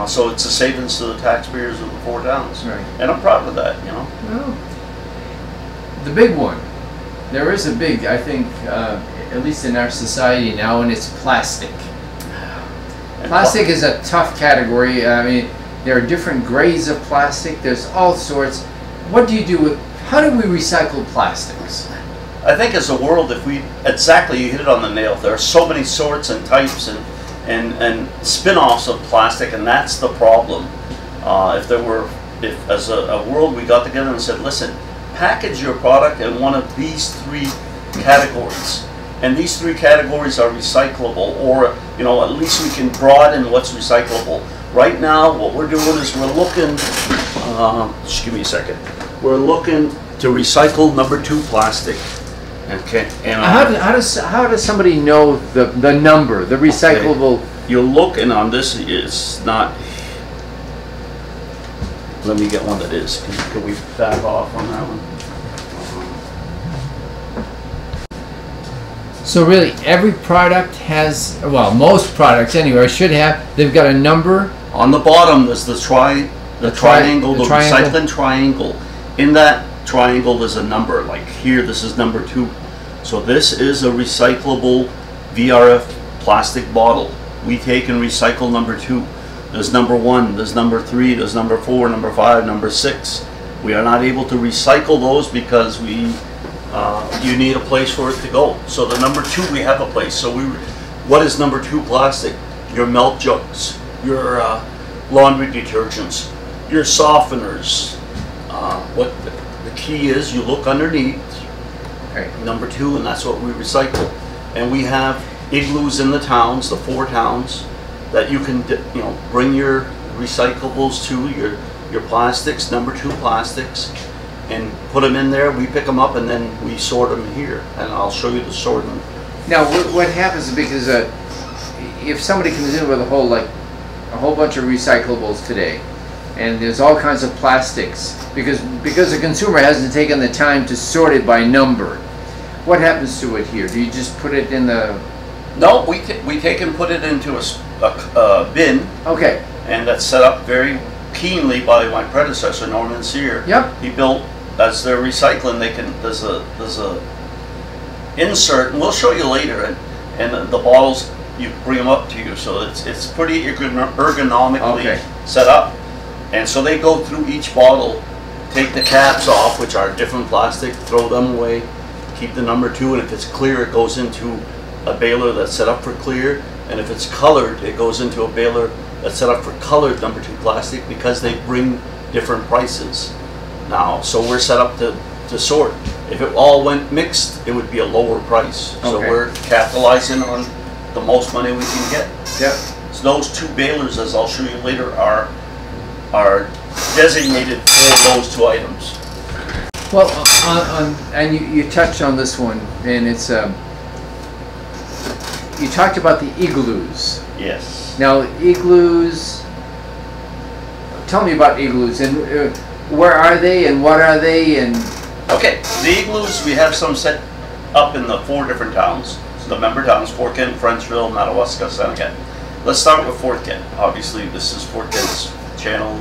So it's a savings to the taxpayers of the 4 towns. Right. And I'm proud of that, you know. Well, the big one. There is a big, I think, at least in our society now, and it's plastic. And Plastic is a tough category. I mean, there are different grades of plastic. There's all sorts. What do you do with, how do we recycle plastics? I think as a world, if we, exactly, you hit it on the nail. There are so many sorts and types and spin-offs of plastic, and that's the problem. If as a world we got together and said, listen, package your product in one of these 3 categories. And these 3 categories are recyclable, or, you know, at least we can broaden what's recyclable. Right now, what we're doing is we're looking, just give me a second. We're looking to recycle number 2 plastic. Okay. And How does somebody know the number, the recyclable? Okay. You're looking on this, it's not, let me get one that is. Can we back off on that one? So really, every product has, well, most products anyway, should have, they've got a number. On the bottom, there's the triangle, the recycling triangle. In that triangle, there's a number. Like here, this is number 2. So this is a recyclable VRF plastic bottle. We take and recycle number 2. There's number 1, there's number 3, there's number 4, number 5, number 6. We are not able to recycle those because you need a place for it to go. So the number 2, we have a place. So what is number 2 plastic? Your milk jugs, your laundry detergents, your softeners. What the key is, you look underneath, number 2, and that's what we recycle. And we have igloos in the towns, the 4 towns, that you can, you know, bring your recyclables to, your plastics, number 2 plastics, and put them in there. We pick them up and then we sort them here, and I'll show you the sorting. Now, what happens is, because if somebody comes in with a whole bunch of recyclables today, and there's all kinds of plastics, because the consumer hasn't taken the time to sort it by number, what happens to it here? Do you just put it in the? No, we take and put it into a bin. Okay. And that's set up very keenly by my predecessor, Norman Sear. Yep. He built, as they're recycling, there's a insert, and we'll show you later, and the bottles, you bring them up to you, so it's pretty ergonomically set up. And so they go through each bottle, take the caps off, which are different plastic, throw them away, keep the number 2, and if it's clear, it goes into a baler that's set up for clear, and if it's colored, it goes into a baler that's set up for colored number 2 plastic, because they bring different prices now. So we're set up to sort. If it all went mixed, it would be a lower price. Okay. So we're capitalizing on the most money we can get. Yep. So those 2 balers, as I'll show you later, are designated for those 2 items. Well, and you touched on this one, and it's you talked about the igloos. Yes. Now, igloos, tell me about igloos, and where are they, and what are they, and... Okay, the igloos, we have some set up in the 4 different towns. So the member towns, Fort Kent, Frenchville, Madawaska, Seneca. Let's start with Fort Kent. Obviously, this is Fort Kent's channel.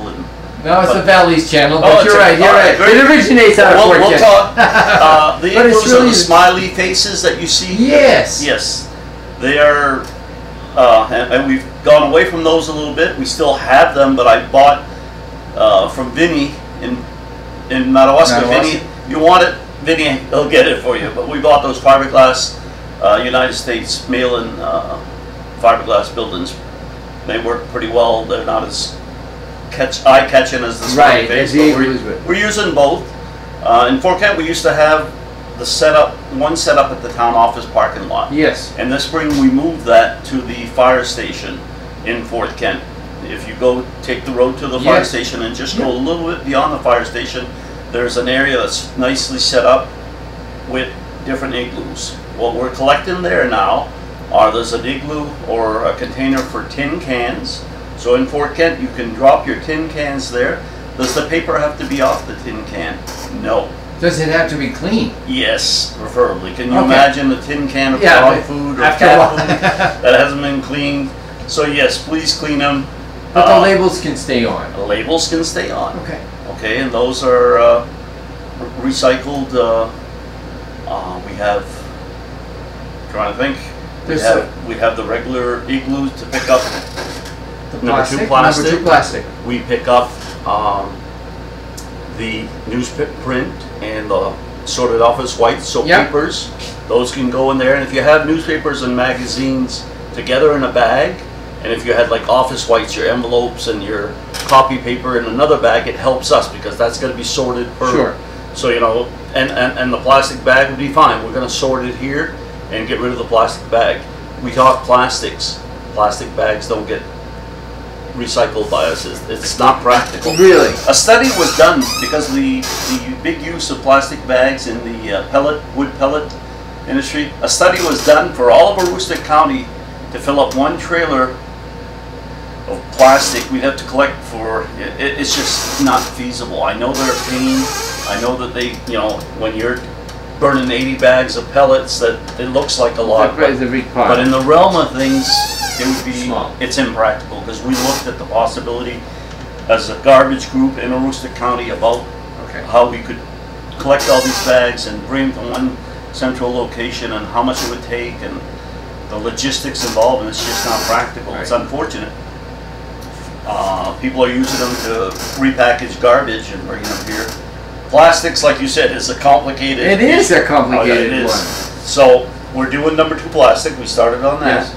No, it's the Valley's channel, but you're right, It originates out of Fort Kent. We'll talk. The igloos are the smiley faces that you see. Yes. Yes. They are, and we've gone away from those a little bit. We still have them, but I bought from Vinny in Madawaska. Vinny, you want it? Vinny, he'll get it for you. But we bought those fiberglass United States mail-in fiberglass buildings. They work pretty well. They're not as eye-catching as the smiley face. We're using both. In Fort Kent, we used to have the one setup at the town office parking lot. Yes. And this spring we moved that to the fire station in Fort Kent. If you go take the road to the fire station and just go a little bit beyond the fire station, there's an area that's nicely set up with different igloos. What we're collecting there now there's an igloo or a container for tin cans. So in Fort Kent, you can drop your tin cans there. Does the paper have to be off the tin can? No. Does it have to be clean? Yes, preferably. Can you imagine a tin can of dog food or cat food that hasn't been cleaned? So yes, please clean them. But the labels can stay on. The labels can stay on. Okay. Okay, and those are recycled. We have. Trying to think. We have the regular igloos to pick up. Number two plastic. We pick up the newsprint and the sorted office white soap papers. Those can go in there, and if you have newspapers and magazines together in a bag, and if you had like office whites, your envelopes and your copy paper in another bag, it helps us because that's going to be sorted per. Sure. So you know, and the plastic bag would be fine. We're going to sort it here and get rid of the plastic bag. We talk plastics. Plastic bags don't get recycled by us. It's not practical. Really? A study was done because of the big use of plastic bags in the wood pellet industry. A study was done for all of Aroostook County to fill up one trailer of plastic. We'd have to collect for, it's just not feasible. I know they're a pain. I know that they, you know, when you're burning 80 bags of pellets, that it looks like a lot. But in the realm of things, it would be small. It's impractical because we looked at the possibility as a garbage group in Aroostook County about how we could collect all these bags and bring them to one central location and how much it would take and the logistics involved, and it's just not practical. It's unfortunate. People are using them to repackage garbage and bring them here. Plastics, like you said, is a complicated. It is a complicated one. So we're doing number 2 plastic. We started on that,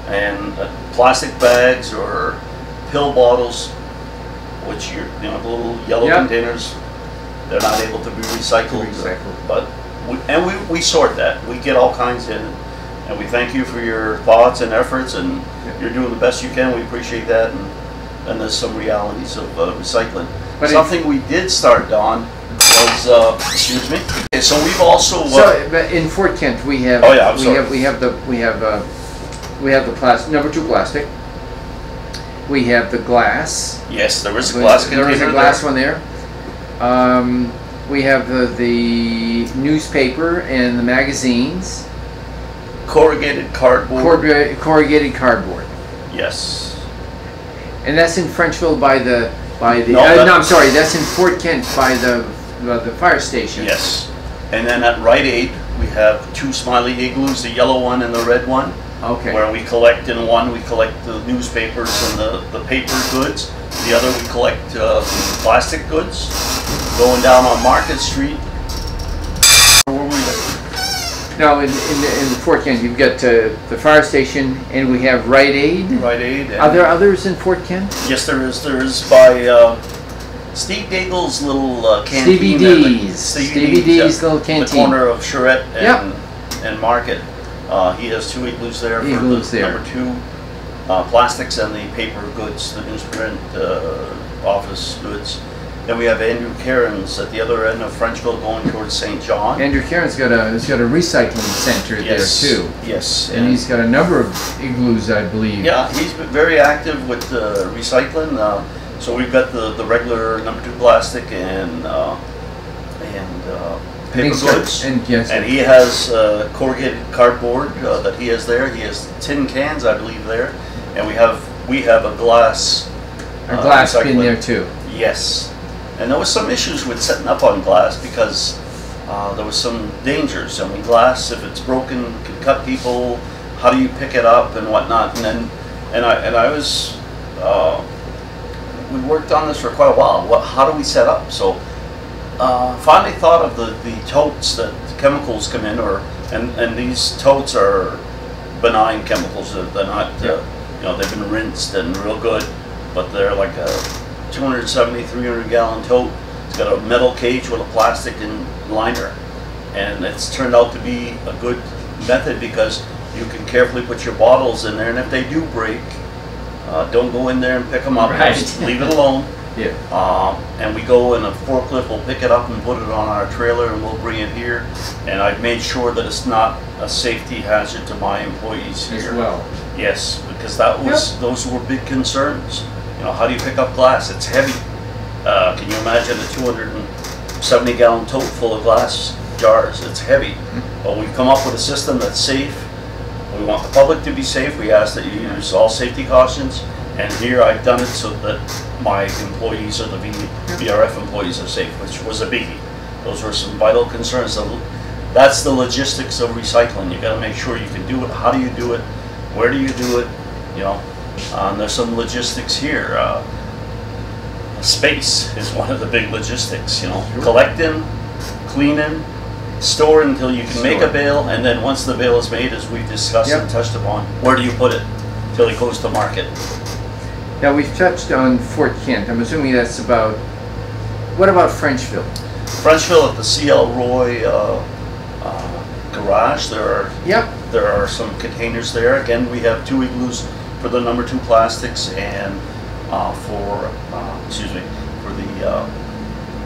and plastic bags or pill bottles, which you know, the little yellow containers, they're not able to be recycled. But we sort that. We get all kinds in, and we thank you for your thoughts and efforts, and you're doing the best you can. We appreciate that, and there's some realities of recycling. But something we did start on was excuse me. Okay, so we've also but in Fort Kent we have we have the plastic number 2 plastic. We have the glass. Yes, there is a glass container. There is a glass one there. We have the newspaper and the magazines. Corrugated cardboard. Corrugated cardboard. Yes. And that's in Frenchville by the no, I'm sorry, that's in Fort Kent by the fire station. Yes. And then at Rite Aid we have 2 smiley igloos, the yellow one and the red one. Okay. Where we collect in one, we collect the newspapers and the paper goods. The other we collect plastic goods. Going down on Market Street. Where were we? No, in Fort Kent you've got the fire station, and we have Rite Aid. Rite Aid. Are there others in Fort Kent? Yes, there is. There is by Steve Daigle's little canteen. Stevie D's little canteen. The corner of Charette and Market. He has 2 igloos there for number 2 plastics and the paper goods, the newsprint, office goods. Then we have Andrew Cairns at the other end of Frenchville going towards St. John. Andrew Cairns got a recycling center there too. Yes. And he's got a number of igloos, I believe. Yeah, he's been very active with recycling. So we've got the regular number 2 plastic and paper goods. And he has corrugated cardboard that he has there. He has tin cans, I believe, there. And we have a glass. A glass bin there too. Yes. And there was some issues with setting up on glass because there was some dangers. I mean, glass, if it's broken, can cut people. How do you pick it up and whatnot? And I was we worked on this for quite a while. How do we set up? So finally thought of the totes that chemicals come in, and these totes are benign chemicals. They're not you know, they've been rinsed and real good, but they're like a 270, 300 gallon tote. It's got a metal cage with a plastic liner, and it's turned out to be a good method because you can carefully put your bottles in there, and if they do break, don't go in there and pick them up. Just leave it alone. And we go in a forklift, we'll pick it up and put it on our trailer, and we'll bring it here. And I've made sure that it's not a safety hazard to my employees here. As well. Yes, because those were big concerns. You know, how do you pick up glass? It's heavy. Can you imagine a 270 gallon tote full of glass jars? It's heavy. But we've come up with a system that's safe. We want the public to be safe. We ask that you use all safety cautions. And here I've done it so that my employees or the VRF employees are safe, which was a biggie. Those were some vital concerns. So that's the logistics of recycling. You got to make sure you can do it. How do you do it? Where do you do it? You know, and there's some logistics here. Space is one of the big logistics. You know, collecting, cleaning, store until you can make a bale, and then once the bale is made, as we've discussed and touched upon, where do you put it till it goes to market? Now we've touched on Fort Kent. I'm assuming that's about. What about Frenchville? Frenchville at the C.L. Roy garage. There are some containers there. Again, we have 2 igloos for the number 2 plastics and for the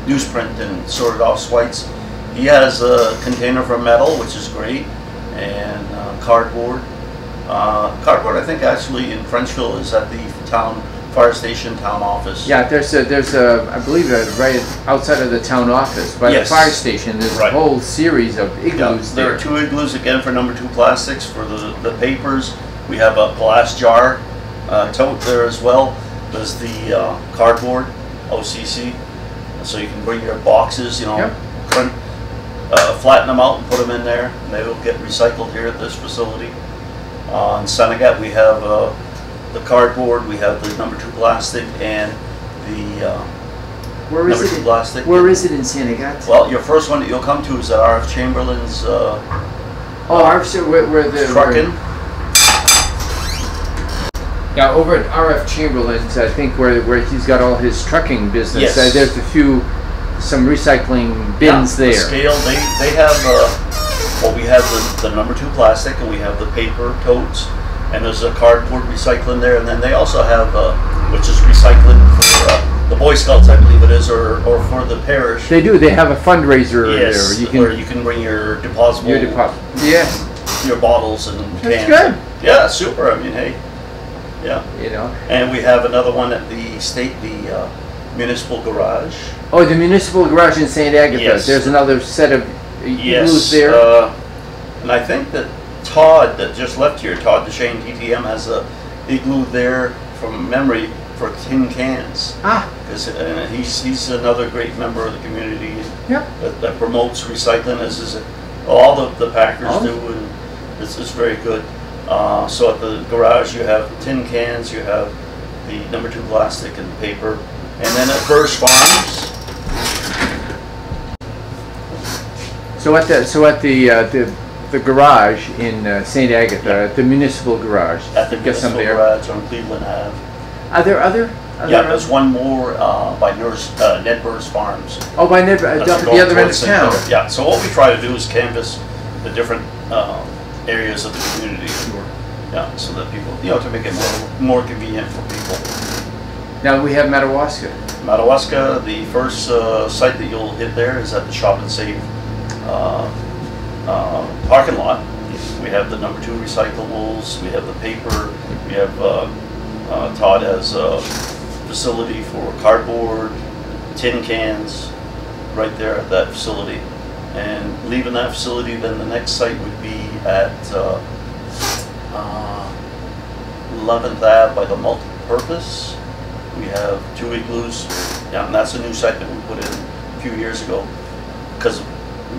newsprint and sorted off whites. He has a container for metal, which is great, and cardboard. Cardboard, I think, actually in Frenchville is at the town fire station, town office. Yeah, there's a I believe right outside of the town office by the fire station. There's a whole series of igloos there. There are 2 igloos again for number 2 plastics for the papers. We have a glass jar tote there as well. There's the cardboard OCC, so you can bring your boxes. You know, flatten them out and put them in there, and they will get recycled here at this facility. In Senegat, we have the cardboard, we have the number 2 plastic, and the number 2 plastic. Where is it in Senegat? Well, your first one that you'll come to is at R.F. Chamberlain's where the trucking. Yeah, over at R.F. Chamberlain's, I think where he's got all his trucking business. Yes. There's some recycling bins there. The scale, they have, well, we have the number 2 plastic, and we have the paper totes, and there's a cardboard recycling there, and then they also have, which is recycling for the Boy Scouts, I believe it is, or for the parish. They do. They have a fundraiser there. Where you can bring your depositable, your bottles and cans. That's good. Yeah, super. I mean, hey, yeah. You know. And we have another one at the municipal garage. Oh, the municipal garage in St. Agatha. Yes. There's another set of igloos there. And I think that Todd, that just left here, Todd DeShane, TTM, has a igloo there from memory for tin cans. Because he's another great member of the community that promotes recycling, as is all the packers do, and it's very good. So at the garage you have tin cans, you have the number 2 plastic and paper, and then at Burrs Farms. So at the garage in St. Agatha, the municipal garage. At the municipal garage on Cleveland Ave. Are there other? There's one more by Ned Burrs Farms. Oh, by Ned, up at the other end of town. Yeah, so what we try to do is canvass the different areas of the community. Yeah, so that people, to make it more convenient for people. Now we have Madawaska. Madawaska, the first site that you'll hit there is at the Shop and Save parking lot. We have the number 2 recyclables, we have the paper, we have Todd has a facility for cardboard, tin cans, right there at that facility. And leaving that facility, then the next site would be at 11th Ave by the multi-purpose. We have 2 igloos, and that's a new site that we put in a few years ago because of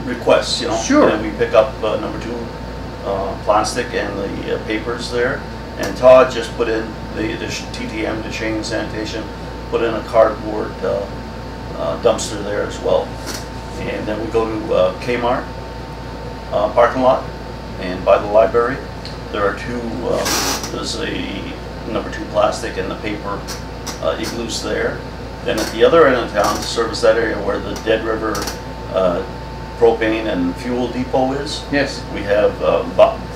requests, Sure. And we pick up number 2 plastic and the papers there. And Todd just put in the TTM, the chain sanitation, put in a cardboard dumpster there as well. And then we go to Kmart parking lot, and by the library, there are 2. There's a number 2 plastic and the paper igloos there. Then at the other end of town, to service that area where the Dead River propane and fuel depot is. Yes. We have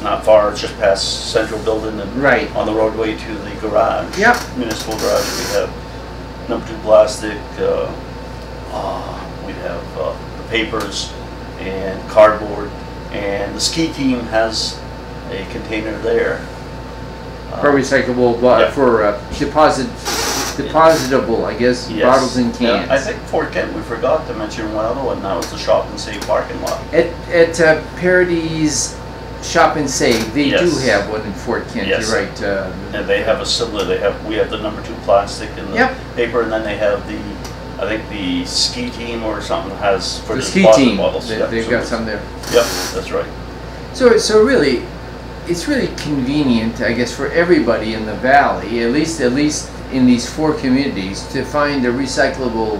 not far, just past Central Building and on the roadway to the garage. Yep. Municipal garage. We have number 2 plastic. We have the papers and cardboard, and the ski team has a container there. For recyclable, for depositable, I guess, bottles and cans. I think Fort Kent, we forgot to mention one other one. That was the Shop and Save parking lot. At Parody's Shop and Save, they Yes. do have one in Fort Kent, Yes. you're right. And they have a similar, we have the number 2 plastic and the Yep. paper, and then they have I think the ski team or something has for The the ski deposit team, bottles. Yeah, they've so got it's- some there. Yep, that's right. So really, it's really convenient, I guess, for everybody in the valley, at least in these 4 communities, to find a recyclable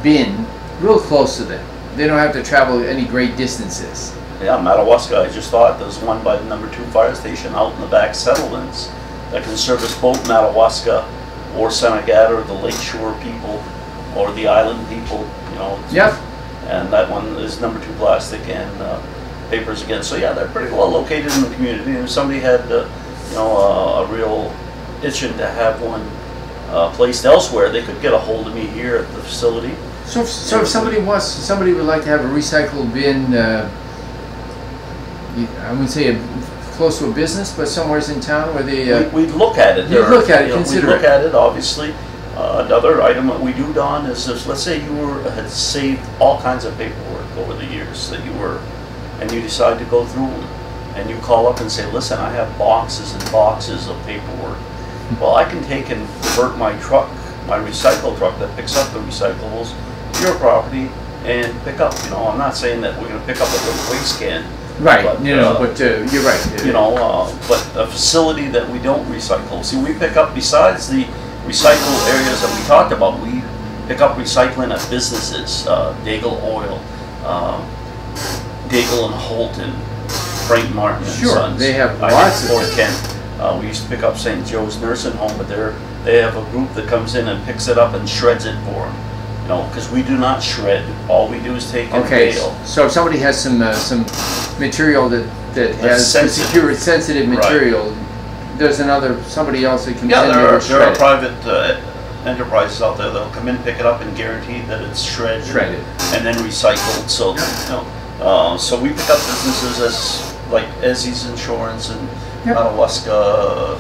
bin real close to them. They don't have to travel any great distances. Yeah, Madawaska, I just thought there's one by the number 2 fire station out in the back settlements that can service both Madawaska or Senegat or the lakeshore people or the island people, you know. Yep. And that one is number 2 plastic and papers again. So yeah, they're pretty well located in the community. And if somebody had, you know, a real itching to have one placed elsewhere, they could get a hold of me here at the facility. So if somebody would like to have a recycle bin, I wouldn't say close to a business, but somewhere's in town where they... We'd look at it. You'd look at it, consider We'd look it. at it, obviously. Another item that we do, Don, is if, let's say you had saved all kinds of paperwork over the years that and you decide to go through them, and you call up and say, listen, I have boxes and boxes of paperwork. Well, I can take and divert my truck, my recycle truck that picks up the recyclables, to your property and pick up. You know, I'm not saying that we're going to pick up a little waste can. Right, But, but you're right. You know, but a facility that we don't recycle. See, we pick up, besides the recycle areas that we talked about, we pick up recycling at businesses, Daigle Oil, Daigle and Holton, Frank Martin and Sure, Sons. they have I lots did of Fort Kent. We used to pick up St. Joe's Nursing Home, but they have a group that comes in and picks it up and shreds it for them. You know, because we do not shred. All we do is take and Okay, bale. so if somebody has some material that has sensitive. sensitive material, there's somebody else that can Yeah, send there you are to shred it. private enterprises out there that'll come in, pick it up, and guarantee that it's shredded and then recycled. So, you know, so we pick up businesses as like Ezzy's Insurance and Madawaska,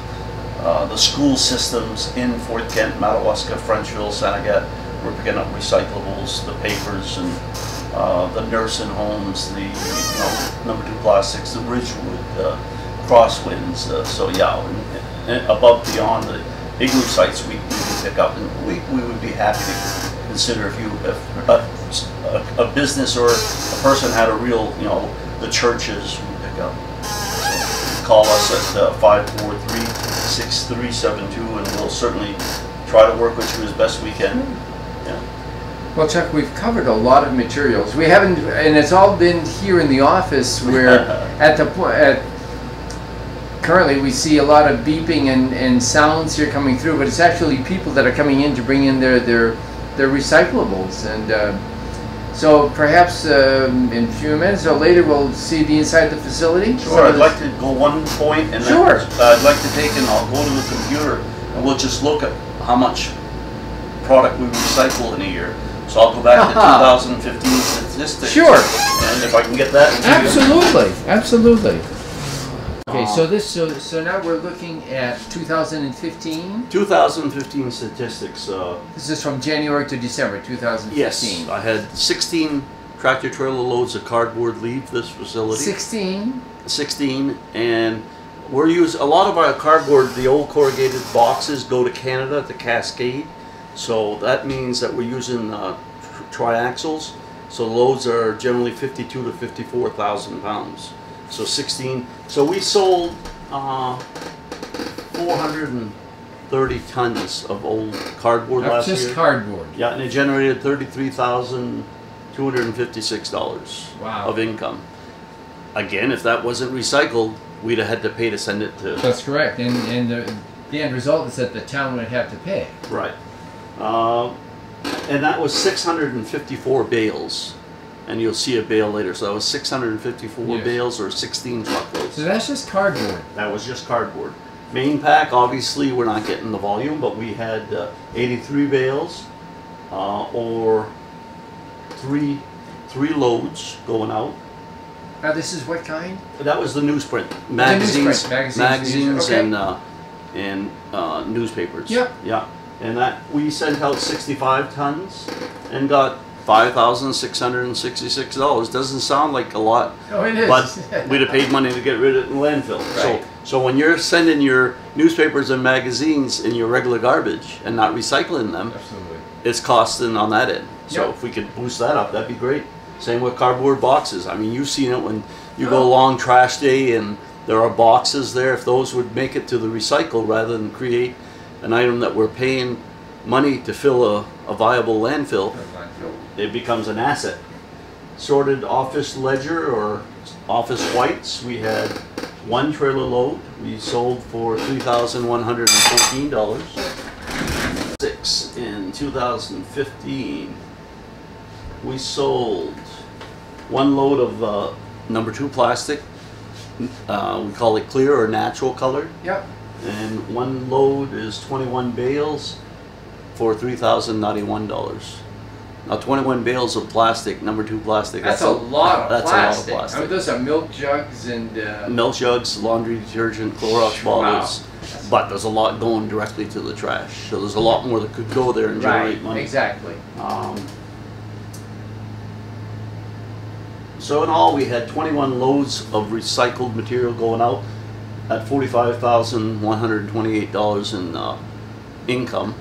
the school systems in Fort Kent, Madawaska, Frenchville, Senegat. We're picking up recyclables, the papers, and the nursing homes, the number 2 plastics, the Ridgewood, Crosswinds. So yeah, and above beyond the igloo sites, we can pick up, and we would be happy to consider if a business or a person had a real, the churches we pick up. So call us at 543-6372, and we'll certainly try to work with you as best we can. Yeah. Well, Chuck, we've covered a lot of materials. We haven't, and it's all been here in the office where currently we see a lot of beeping and sounds here coming through, but it's actually people that are coming in to bring in their recyclables. And so perhaps in a few minutes or later we'll see the inside the facility. Sure, I'd like to go one point, and sure. I'd like to take and I'll go to the computer and we'll just look at how much product we recycle in a year. So I'll go back to 2015 statistics. Sure. And if I can get that. Absolutely. Okay, so now we're looking at 2015. 2015 statistics. This is from January to December 2015. Yes, I had 16 tractor trailer loads of cardboard leave this facility. 16, and we're using a lot of our cardboard. The old corrugated boxes go to Canada, to Cascade. So that means that we're using triaxles. So loads are generally 52 to 54,000 pounds. So 16. So we sold 430 tons of old cardboard last year. That's just cardboard. Yeah, and it generated $33,256 of income. Again, if that wasn't recycled, we'd have had to pay to send it to. That's correct, and the end result is that the town would have to pay. Right. And that was 654 bales. And you'll see a bale later. So that was 654 bales or 16 truckloads. So that's just cardboard. That was just cardboard. Main pack, obviously, we're not getting the volume, but we had 83 bales or three loads going out. Now this is what kind? That was the newsprint. Magazines okay. and newspapers. Yep. Yeah. And that we sent out 65 tons and got $5,666. Doesn't sound like a lot, Oh, it is. but we'd have paid money to get rid of it in landfill. Right. So when you're sending your newspapers and magazines in your regular garbage and not recycling them, Absolutely. it's costing on that end. So Yep. if we could boost that up, that'd be great. Same with cardboard boxes. I mean, you've seen it when you go along trash day and there are boxes there. If those would make it to the recycle rather than create an item that we're paying money to fill a viable landfill, it becomes an asset. Sorted office ledger or office whites, we had one trailer load. We sold for $3,114. 6 in 2015. We sold one load of number 2 plastic. We call it clear or natural color. Yep. And one load is 21 bales for $3,091. Now 21 bales of plastic, number 2 plastic. That's a lot of plastic. A lot of plastic. I mean, those are milk jugs and... milk jugs, laundry detergent, Clorox bottles. Wow. But there's a lot going directly to the trash. So there's a lot more that could go there and generate money. Exactly. So in all, we had 21 loads of recycled material going out at $45,128 in income.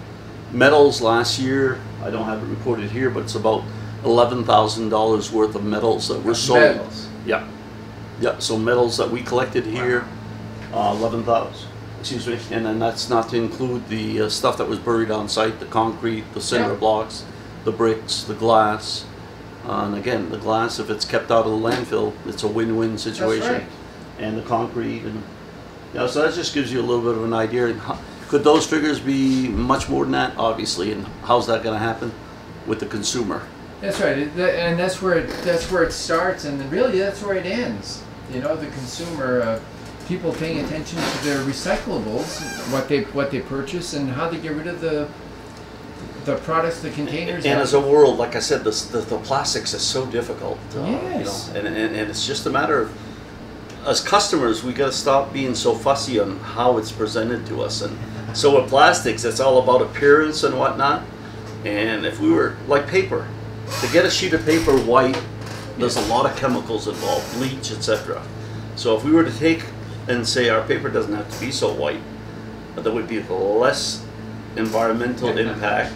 Metals last year, I don't have it recorded here, but it's about $11,000 worth of metals that were sold. Metals. Yeah. Yeah, so metals that we collected here, 11,000. Excuse me, and then that's not to include the stuff that was buried on site, the concrete, the cinder blocks, the bricks, the glass. And again, the glass, if it's kept out of the landfill, it's a win-win situation. That's right. And the concrete, and so that just gives you a little bit of an idea. And could those figures be much more than that? Obviously, and how's that going to happen with the consumer? That's right, and that's where it starts, and really that's where it ends. You know, the consumer, people paying attention to their recyclables, what they purchase, and how they get rid of the products, the containers. And as a world, like I said, the plastics is so difficult. Yes. You know, and it's just a matter of, as customers, we got to stop being so fussy on how it's presented to us. And so with plastics, it's all about appearance and whatnot. And if we were like paper, to get a sheet of paper white, there's a lot of chemicals involved, bleach, etc. So if we were to take and say our paper doesn't have to be so white, there would be less environmental impact.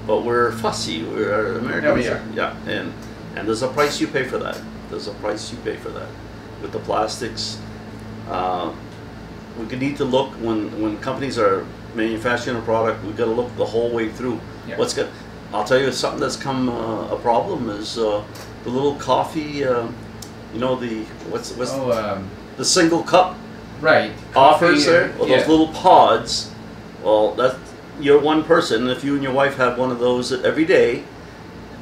But we're fussy. We're Americans. Yeah, we are. Yeah, and there's a price you pay for that. There's a price you pay for that. With the plastics, we need to look when companies are manufacturing a product. We've got to look the whole way through. Yeah. I'll tell you something that's come a problem is the little coffee. You know what's the single cup right offers there? Well, yeah. those little pods. Well, you're one person. If you and your wife have one of those every day,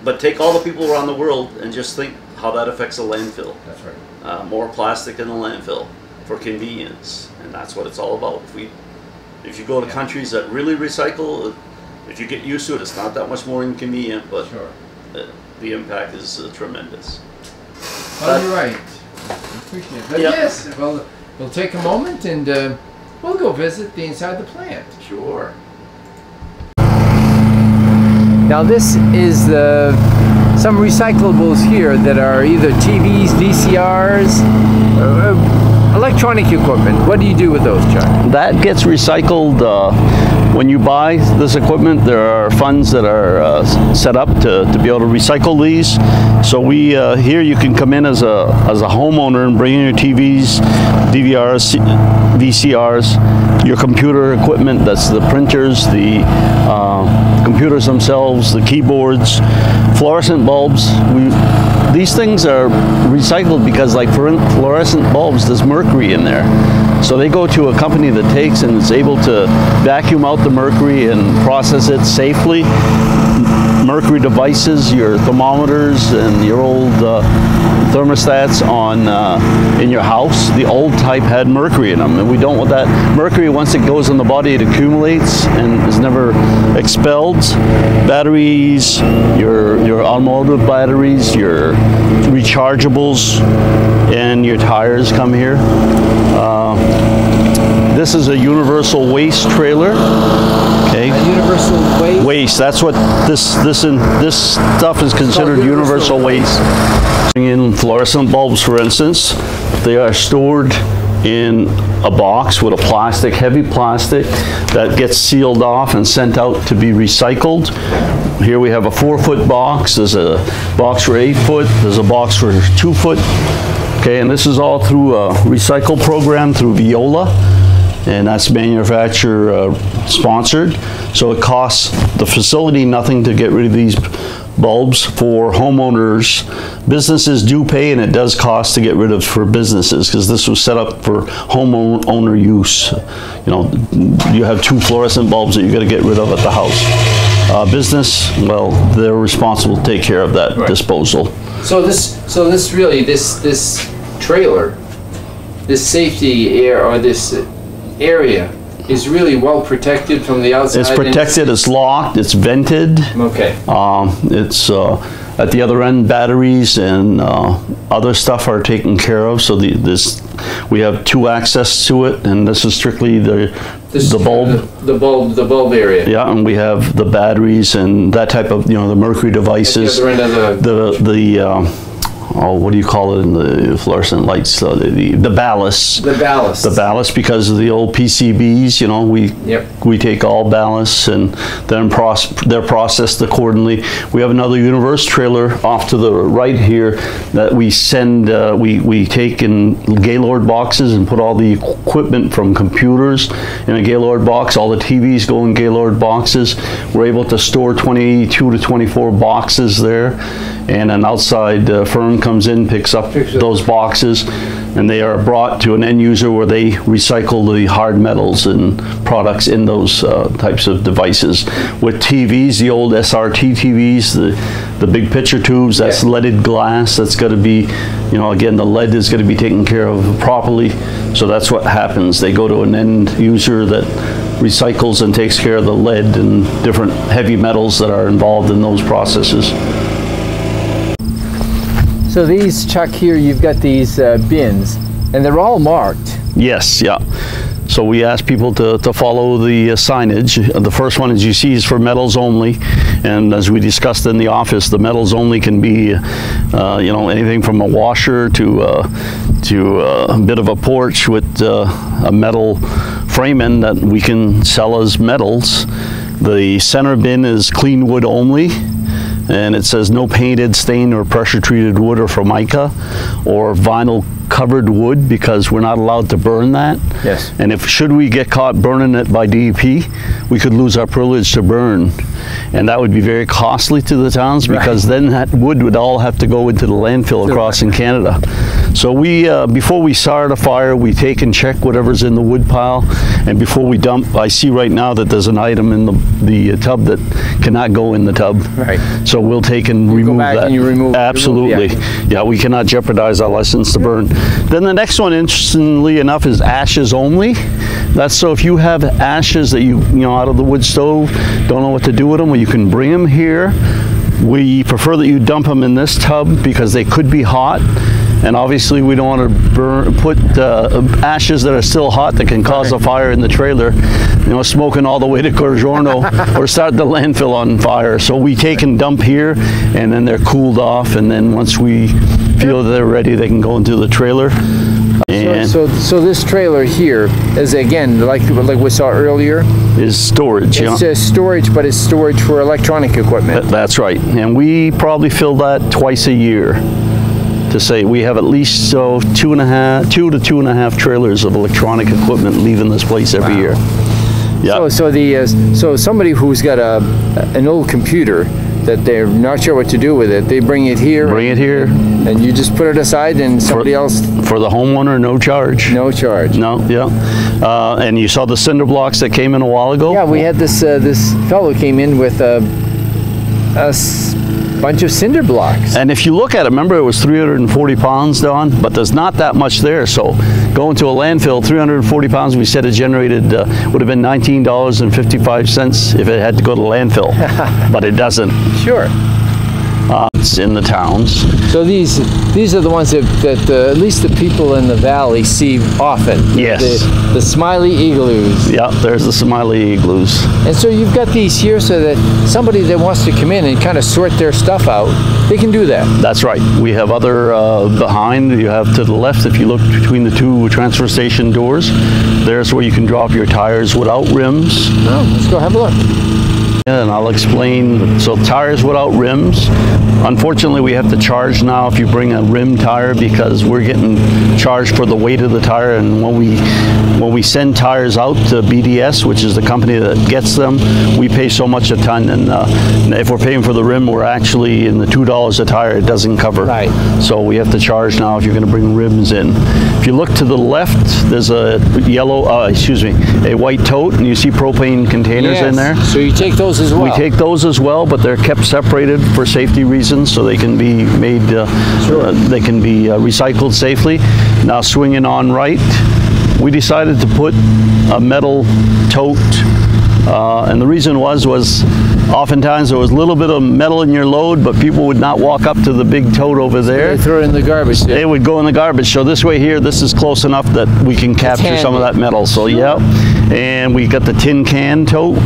but take all the people around the world and just think how that affects a landfill. That's right. More plastic in the landfill for convenience, and that's what it's all about. If you go to countries that really recycle, if you get used to it, it's not that much more inconvenient, but Sure. The impact is tremendous. Well, you're right. I appreciate it. But yes, we'll take a moment and we'll go visit the inside the plant. Sure. Now this is some recyclables here that are either TVs, VCRs, electronic equipment. What do you do with those, Chuck? That gets recycled. When you buy this equipment, there are funds that are set up to be able to recycle these. So we here you can come in as a homeowner and bring in your TVs, DVRs, VCRs, your computer equipment. That's the printers, the computers themselves, the keyboards, fluorescent bulbs. These things are recycled because, like for fluorescent bulbs, there's mercury in there. So they go to a company that takes and is able to vacuum out the mercury and process it safely. Mercury devices, your thermometers and your old thermostats in your house, the old type had mercury in them, and we don't want that mercury. Once it goes in the body, it accumulates and is never expelled. Batteries, your automotive batteries, your rechargeables, and your tires come here. This is a universal waste trailer. Okay. A universal waste Waste. That's what this stuff is considered universal waste. In fluorescent bulbs, for instance, they are stored in a box with a plastic, heavy plastic, that gets sealed off and sent out to be recycled. Here we have a 4-foot box. There's a box for 8 foot. There's a box for 2 foot. Okay, and this is all through a recycle program through Viola, and that's manufacturer sponsored. So it costs the facility nothing to get rid of these bulbs. For homeowners, businesses do pay, and it does cost to get rid of for businesses, because this was set up for homeowner use. You know, you have 2 fluorescent bulbs that you got to get rid of at the house. Business, well, they're responsible to take care of that disposal. So this trailer, this safety this area is really well protected from the outside. It's protected, it's locked, it's vented. Okay. It's at the other end, batteries and other stuff are taken care of. So we have 2 access to it, and this is strictly the bulb. The bulb area. Yeah, and we have the batteries and that type of, the mercury devices. At the other end of what do you call it in the fluorescent lights? The ballast. The ballast. The ballast, because of the old PCBs, we take all ballasts and then they're processed accordingly. We have another universe trailer off to the right here that we send, we take in Gaylord boxes and put all the equipment from computers in a Gaylord box. All the TVs go in Gaylord boxes. We're able to store 22 to 24 boxes there, and an outside firm comes in, picks up those boxes, and they are brought to an end user where they recycle the hard metals and products in those types of devices. With TVs, the old SRT TVs, the big picture tubes, that's leaded glass. That's got to be, again, the lead is going to be taken care of properly. So that's what happens. They go to an end user that recycles and takes care of the lead and different heavy metals that are involved in those processes. So these, Chuck, here you've got these bins, and they're all marked. Yes, yeah. So we ask people to follow the signage. The first one, as you see, is for metals only, and as we discussed in the office, the metals only can be, anything from a washer to a bit of a porch with a metal framing that we can sell as metals. The center bin is clean wood only, and it says no painted, stained, or pressure treated wood or formica or vinyl covered wood, because we're not allowed to burn that. Yes. And should we get caught burning it by DEP, we could lose our privilege to burn, and that would be very costly to the towns, because then that wood would all have to go into the landfill across in Canada. So we, before we start a fire, we take and check whatever's in the wood pile, and before we dump, I see right now that there's an item in the tub that cannot go in the tub. Right. So we'll take and remove that. Go back and you remove. Absolutely. Yeah, we cannot jeopardize our license to burn. Then the next one, interestingly enough, is ashes only. That's so if you have ashes that you out of the wood stove, don't know what to do with them, well, you can bring them here. We prefer that you dump them in this tub because they could be hot. And obviously we don't want to put ashes that are still hot that can cause a fire in the trailer, smoking all the way to Gorgiorno or start the landfill on fire. So we take and dump here, and then they're cooled off, and then once we feel that they're ready, they can go into the trailer. And so this trailer here is, again, like we saw earlier, is storage. It's storage, but it's storage for electronic equipment. That's right, and we probably fill that twice a year. To say we have at least 2 to 2.5 trailers of electronic equipment leaving this place every year. Yeah. So somebody who's got an old computer that they're not sure what to do with it, they bring it here. Bring it here. And you just put it aside, and somebody else. For the homeowner, no charge. No charge. No, yeah. And you saw the cinder blocks that came in a while ago. Yeah, we had this fellow came in with a bunch of cinder blocks. And if you look at it, remember it was 340 pounds, Don, but there's not that much there. So going to a landfill, 340 pounds, we said it generated, would have been $19.55 if it had to go to landfill, but it doesn't. Sure. It's in the towns. So these are the ones that at least the people in the valley see often. Yes. The smiley igloos. Yeah, there's the smiley igloos. And so you've got these here so that somebody that wants to come in and kind of sort their stuff out, they can do that. That's right. We have other behind. You have to the left, if you look between the two transfer station doors, there's where you can drop your tires without rims. Oh, let's go have a look. And I'll explain. So tires without rims. Unfortunately, we have to charge now if you bring a rim tire because we're getting charged for the weight of the tire. And when we send tires out to BDS, which is the company that gets them, we pay so much a ton. And if we're paying for the rim, we're actually in the $2 a tire. It doesn't cover. Right. So we have to charge now if you're going to bring rims in. If you look to the left, there's a a white tote, and you see propane containers in there. So you take those as well. We take those as well, but they're kept separated for safety reasons, so they can be made. They can be recycled safely. Now, swinging on right, we decided to put a metal tote, and the reason was oftentimes there was a little bit of metal in your load, but people would not walk up to the big tote over there. They throw it in the garbage. Yeah. They would go in the garbage. So this way here, this is close enough that we can capture some of that metal. So yeah, and we got the tin can tote.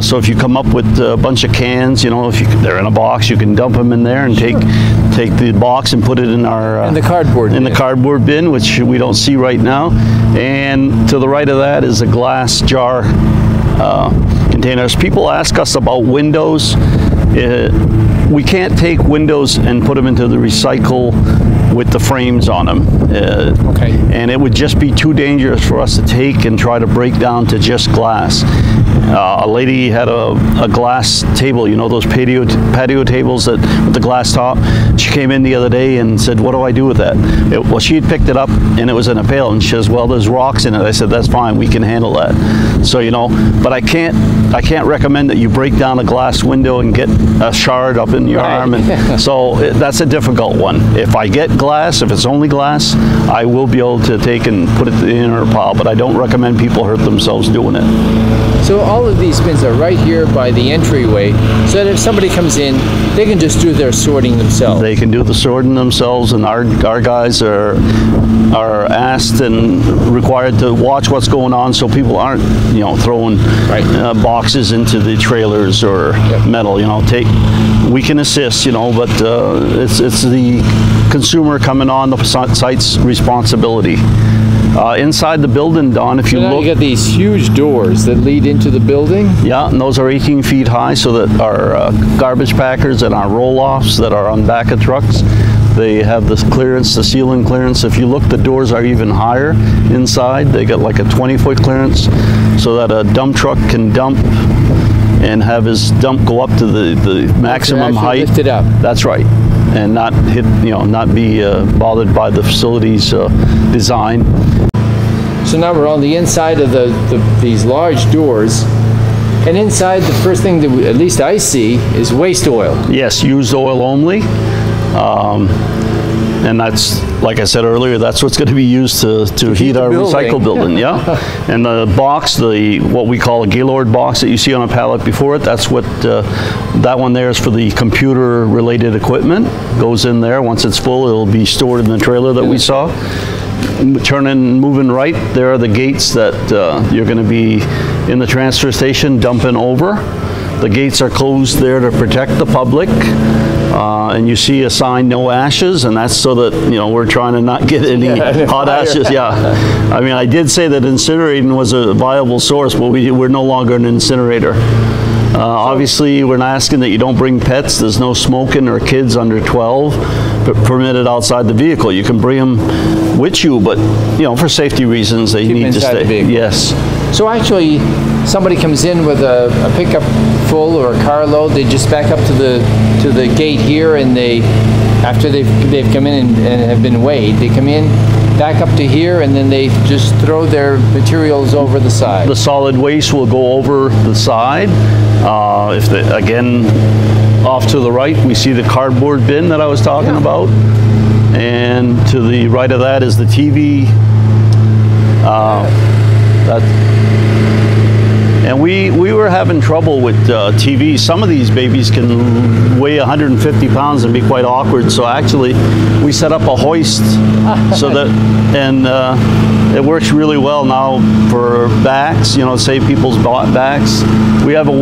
So if you come up with a bunch of cans, you know, if they're in a box, you can dump them in there and take the box and put it in our in the cardboard bin. The cardboard bin, which we don't see right now. And to the right of that is a glass jar containers. People ask us about windows. We can't take windows and put them into the recycle with the frames on them. Okay. And it would just be too dangerous for us to take and try to break down to just glass. A lady had a glass table, you know, those patio tables that with the glass top. She came in the other day and said, "What do I do with that?" Well, she had picked it up and it was in a pail, and she says, "Well, there's rocks in it." I said, "That's fine, we can handle that." So, you know, but I can't recommend that you break down a glass window and get a shard up in your arm, and so that's a difficult one. If I get glass, if it's only glass, I will be able to take and put it in a pile, but I don't recommend people hurt themselves doing it. So all of these bins are right here by the entryway, so that if somebody comes in, they can just do their sorting themselves. They can do the sorting themselves, and our guys are asked and required to watch what's going on, so people aren't, you know, throwing boxes into the trailers or metal. You know, we can assist, you know, but it's the consumer coming on the site's responsibility. Inside the building, Don, if you look, you got these huge doors that lead into the building. Yeah, and those are 18 feet high, so that our garbage packers and our roll-offs that are on back of trucks, they have this clearance, the ceiling clearance. If you look, the doors are even higher inside. They got like a 20-foot clearance, so that a dump truck can dump and have his dump go up to the maximum height. Lift it up. That's right, and not hit, you know, not be bothered by the facility's design. So now we're on the inside of these large doors, and inside the first thing that at least I see is waste oil. Yes, used oil only. And that's, like I said earlier, that's what's going to be used to heat our recycle building. Yeah. And the box, what we call a Gaylord box that you see on a pallet before it, that's what that one there is for the computer related equipment. Goes in there. Once it's full, it'll be stored in the trailer that we saw. Turning, moving right, there are the gates that you're going to be in the transfer station dumping over. The gates are closed there to protect the public. And you see a sign, "No ashes," and that's so that, you know, we're trying to not get any hot ashes. Yeah, I mean, I did say that incinerating was a viable source, but we're no longer an incinerator. Obviously, we're not asking that you don't bring pets. There's no smoking or kids under 12 permitted outside the vehicle. You can bring them with you, but, you know, for safety reasons, they need to stay. Yes. So actually, somebody comes in with a pickup full or a carload, they just back up to the gate here, and after they've come in and have been weighed, they come in, back up to here, and then they just throw their materials over the side. The solid waste will go over the side. Again, off to the right, we see the cardboard bin that I was talking about, and to the right of that is the TV. And we were having trouble with TVs. Some of these babies can weigh 150 pounds and be quite awkward. So actually, we set up a hoist so that, and it works really well now for backs, you know, save people's backs. We have a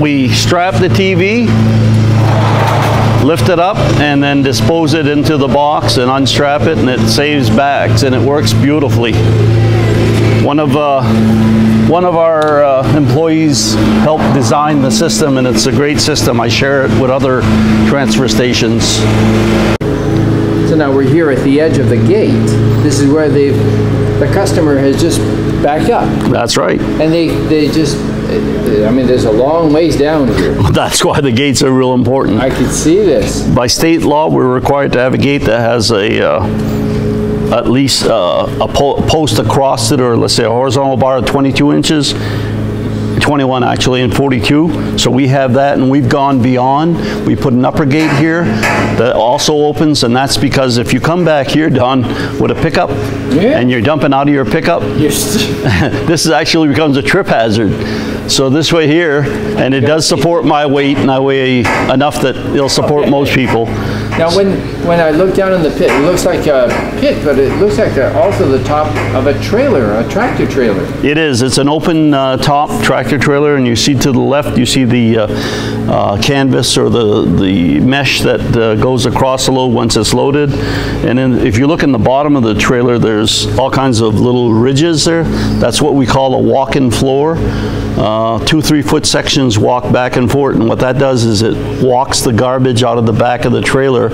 we strap the TV, lift it up, and then dispose it into the box and unstrap it, and it saves backs, and it works beautifully. One of our employees helped design the system, and it's a great system. I share it with other transfer stations. So now we're here at the edge of the gate. This is where the customer has just backed up. That's right. And they just, I mean, there's a long ways down here. That's why the gates are real important. I can see this. By state law, we're required to have a gate that has at least a post across it, or let's say a horizontal bar of 22 inches, 21 actually, and 42. So we have that, and we've gone beyond. We put an upper gate here that also opens, and that's because if you come back here, Don, with a pickup, and you're dumping out of your pickup, this actually becomes a trip hazard. So this way here, and it does support my weight, and I weigh enough that it'll support most people. Now when I look down in the pit, it looks like a pit, but it looks like also the top of a trailer, a tractor trailer. It is. It's an open top tractor trailer, and you see to the left, you see the canvas or the mesh that goes across the load once it's loaded. And then if you look in the bottom of the trailer, there's all kinds of little ridges there. That's what we call a walk-in floor. 2-3 foot sections walk back and forth, and what that does is it walks the garbage out of the back of the trailer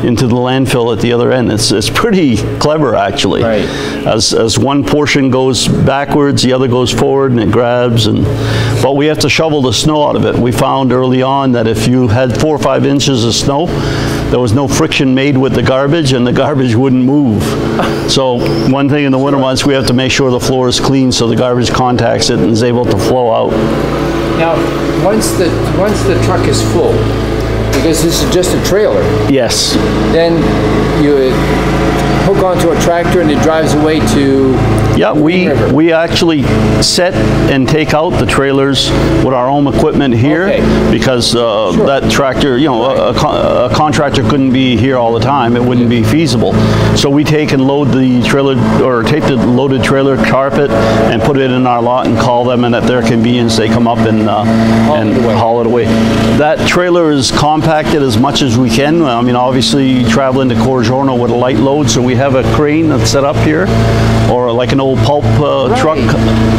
into the landfill at the other end. It's pretty clever, actually. Right. As one portion goes backwards, the other goes forward, and it grabs. But we have to shovel the snow out of it. We found early on that if you had 4 or 5 inches of snow, there was no friction made with the garbage, and the garbage wouldn't move. So one thing in the winter months, we have to make sure the floor is clean so the garbage contacts it and is able to flow out. Now, once the truck is full, because this is just a trailer. Yes. Then you hook onto a tractor and it drives away to. Yeah, we actually set and take out the trailers with our own equipment here, because that tractor, you know, a contractor couldn't be here all the time. It wouldn't be feasible. So we take and load the trailer, or take the loaded trailer, tarp it, and put it in our lot and call them, and at their convenience they come up and haul it away. That trailer is compacted as much as we can. I mean, obviously traveling to Corgiorno with a light load, so we have a crane that's set up here, or like an old pulp truck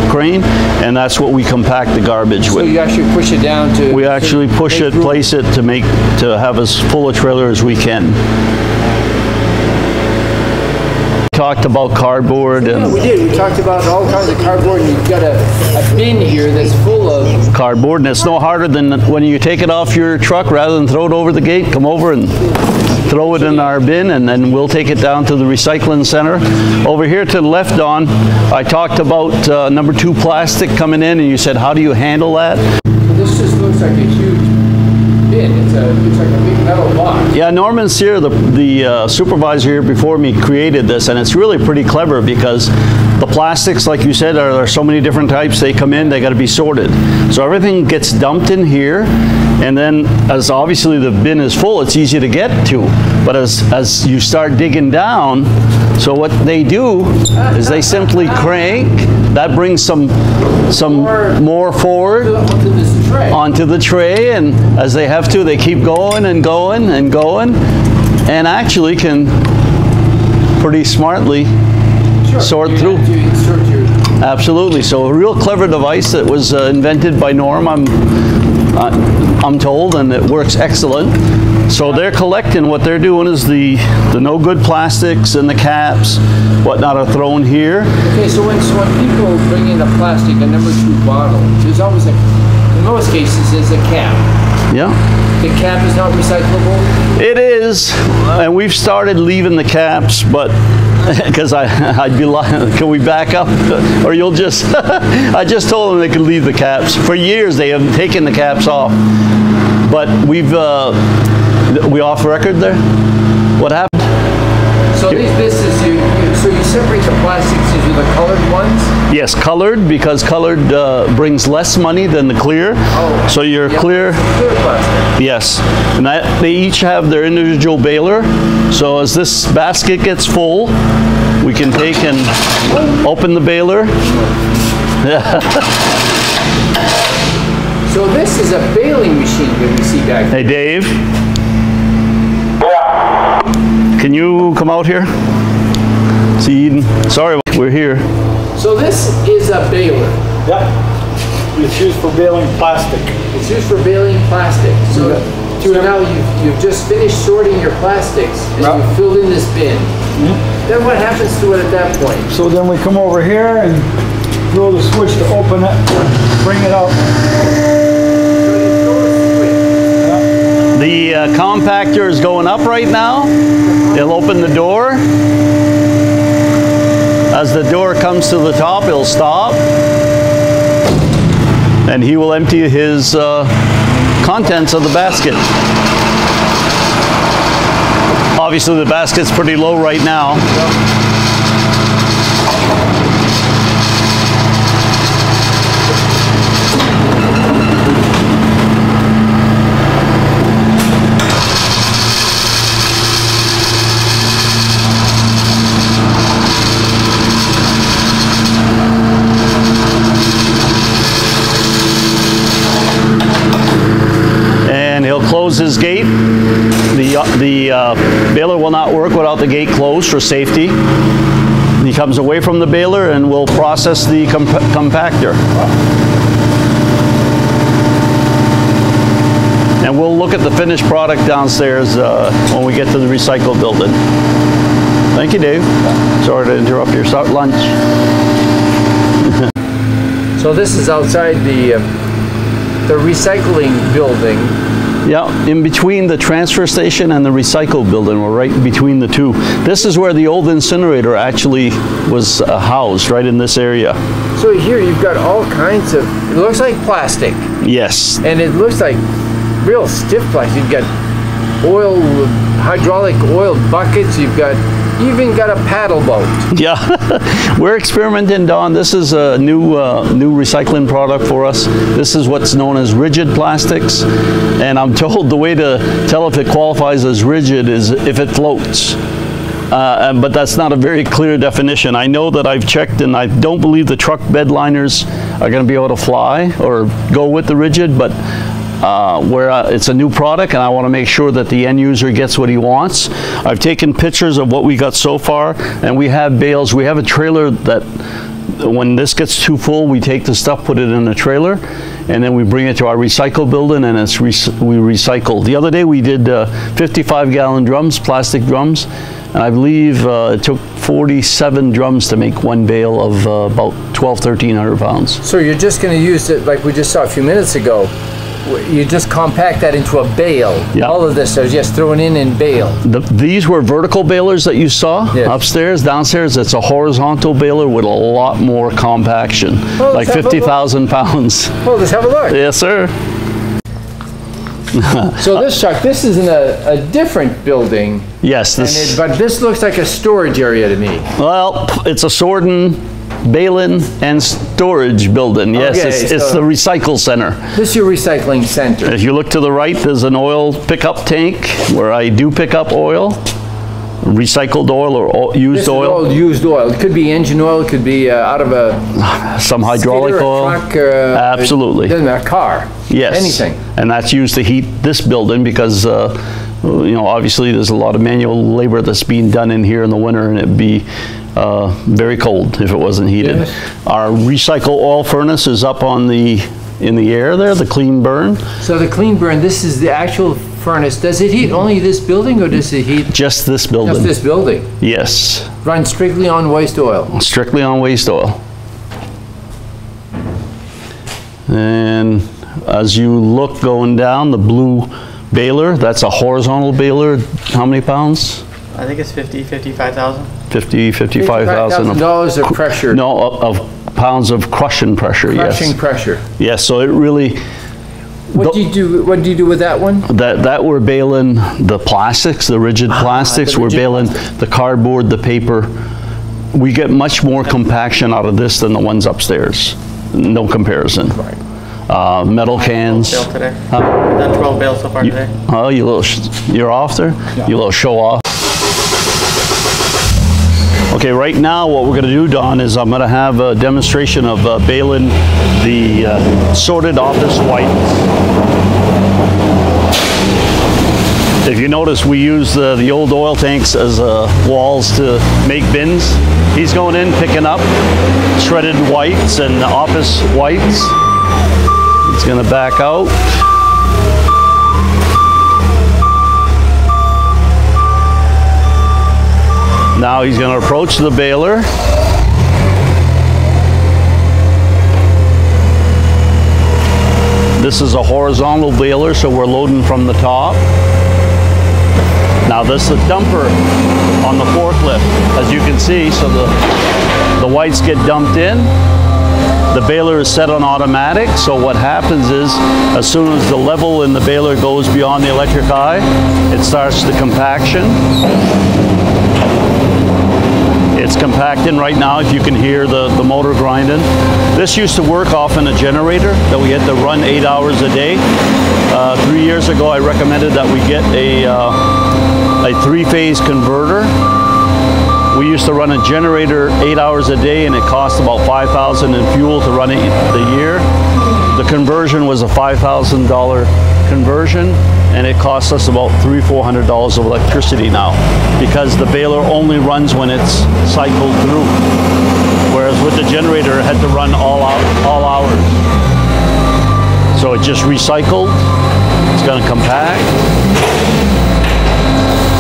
crane, and that's what we compact the garbage with. So you actually push it down to... We actually push it, place it to have as full a trailer as we can. Talked about cardboard and... Yeah, we did. We talked about all kinds of cardboard, and you've got a bin here that's full of... cardboard, and it's no harder than when you take it off your truck, rather than throw it over the gate, come over and throw it in our bin, and then we'll take it down to the recycling center. Over here to the left, Don, I talked about number 2 plastic coming in, and you said, how do you handle that? This just looks like a huge bin. It's like a big metal box. Yeah, Norman Sear, the supervisor here before me, created this, and it's really pretty clever because the plastics, like you said, are so many different types. They come in, they got to be sorted. So everything gets dumped in here, and then as obviously the bin is full, it's easy to get to. But as you start digging down, so what they do is they simply crank. That brings some more forward onto the tray, and as they have to, they keep going and going and going, and actually can pretty smartly sort through. Absolutely. So a real clever device that was invented by Norm, I'm told, and it works excellent. So they're collecting. What they're doing is the no good plastics and the caps, whatnot, are thrown here. Okay, so when people bring in a plastic, a number 2 bottle, there's always in most cases, there's a cap. Yeah. The cap is not recyclable? It is, and we've started leaving the caps, but because I'd be lying. Can we back up? Or you'll just, I just told them they could leave the caps. For years they have taken the caps off. But we off record there? What happened? So these businesses, you separate the plastics into the colored ones? Yes, colored, because colored brings less money than the clear. Oh, so your yep, clear, clear plastic. yes, and they each have their individual baler. So as this basket gets full, we can take and open the baler. So this is a baling machine that we see back Hey, Dave. Can you come out here? See, Eden. Sorry, we're here. So this is a baler. Yep. It's used for baling plastic. It's used for baling plastic. So, so now you've just finished sorting your plastics and Yep. you've filled in this bin. Then what happens to it at that point? So then we come over here and throw the switch to open it, bring it up. The compactor is going up right now. It'll open the door. As the door comes to the top, it'll stop. And he will empty his contents of the basket. Obviously the basket's pretty low right now. Close his gate. The baler will not work without the gate closed for safety. He comes away from the baler and will process the compactor. And we'll look at the finished product downstairs when we get to the recycle building. Thank you, Dave. Sorry to interrupt your lunch. So this is outside the recycling building. Yeah, in between the transfer station and the recycle building, we're right between the two. This is where the old incinerator actually was housed, right in this area. So here you've got all kinds of, it looks like plastic. Yes. And it looks like real stiff plastic. You've got oil, hydraulic oil buckets, you've even got a paddle boat. Yeah, we're experimenting, Don. This is a new recycling product for us. This is what's known as rigid plastics. And I'm told the way to tell if it qualifies as rigid is if it floats. But that's not a very clear definition. I know that I've checked and I don't believe the truck bed liners are going to be able to fly or go with the rigid, but it's a new product and I want to make sure that the end user gets what he wants. I've taken pictures of what we got so far, and we have bales. We have a trailer that when this gets too full, we take the stuff, put it in a trailer, and then we bring it to our recycle building and we recycle. The other day we did 55-gallon drums, plastic drums, and I believe it took 47 drums to make one bale of about 1,200–1,300 pounds. So you're just going to use it like we just saw a few minutes ago. You just compact that into a bale. Yep. All of this is just thrown in bale. These were vertical balers that you saw upstairs. Downstairs, it's a horizontal baler with a lot more compaction, like 50,000 pounds. Well, let's have a look. Yes, sir. So this truck, this is in a different building. Yes, but this looks like a storage area to me. Well, it's a sorting, baling, and storage building. Yes, Okay, it's the recycle center. This is your recycling center. If you look to the right, there's an oil pickup tank where I do pick up oil, recycled oil or used oil. Used oil. It could be engine oil. It could be out of some hydraulic oil. Truck, absolutely. A car. Yes. Anything. And that's used to heat this building because you know, obviously there's a lot of manual labor that's being done in here in the winter, and it'd be very cold if it wasn't heated. Yes. Our recycle oil furnace is up on in the air there, the clean burn. So the clean burn, this is the actual furnace. Does it heat only this building, or does it heat just this building? Just this building. Yes. Runs strictly on waste oil. Strictly on waste oil. And as you look going down, the blue baler, that's a horizontal baler. How many pounds? I think it's 55,000. 55,000 $55,000 of pressure. No, of pounds of crushing pressure. Crushing pressure. Yes, so it really. What do you do with that one? That we're baling the plastics, the rigid plastics. We're baling the cardboard, the paper, we get much more compaction out of this than the ones upstairs. No comparison. Right. Metal cans. Bale today. Huh? I've done 12 bales so far today. Oh, you little, you're off there? Yeah. You little show off. Okay, right now what we're gonna do, Don, is I'm gonna have a demonstration of baling the sorted office whites. If you notice, we use the old oil tanks as walls to make bins. He's going in, picking up shredded whites and office whites. He's gonna back out. Now he's gonna approach the baler. This is a horizontal baler, so we're loading from the top. Now this is a dumper on the forklift, as you can see, so the whites get dumped in. The baler is set on automatic, so what happens is, as soon as the level in the baler goes beyond the electric eye, it starts the compaction. It's compacting right now, if you can hear the motor grinding. This used to work off in a generator that we had to run 8 hours a day. 3 years ago, I recommended that we get a three-phase converter. We used to run a generator 8 hours a day, and it cost about $5,000 in fuel to run it the year. The conversion was a $5,000 conversion, and it costs us about $300–400 of electricity now, because the baler only runs when it's cycled through. Whereas with the generator, it had to run all hours. So it just recycled. It's going to compact.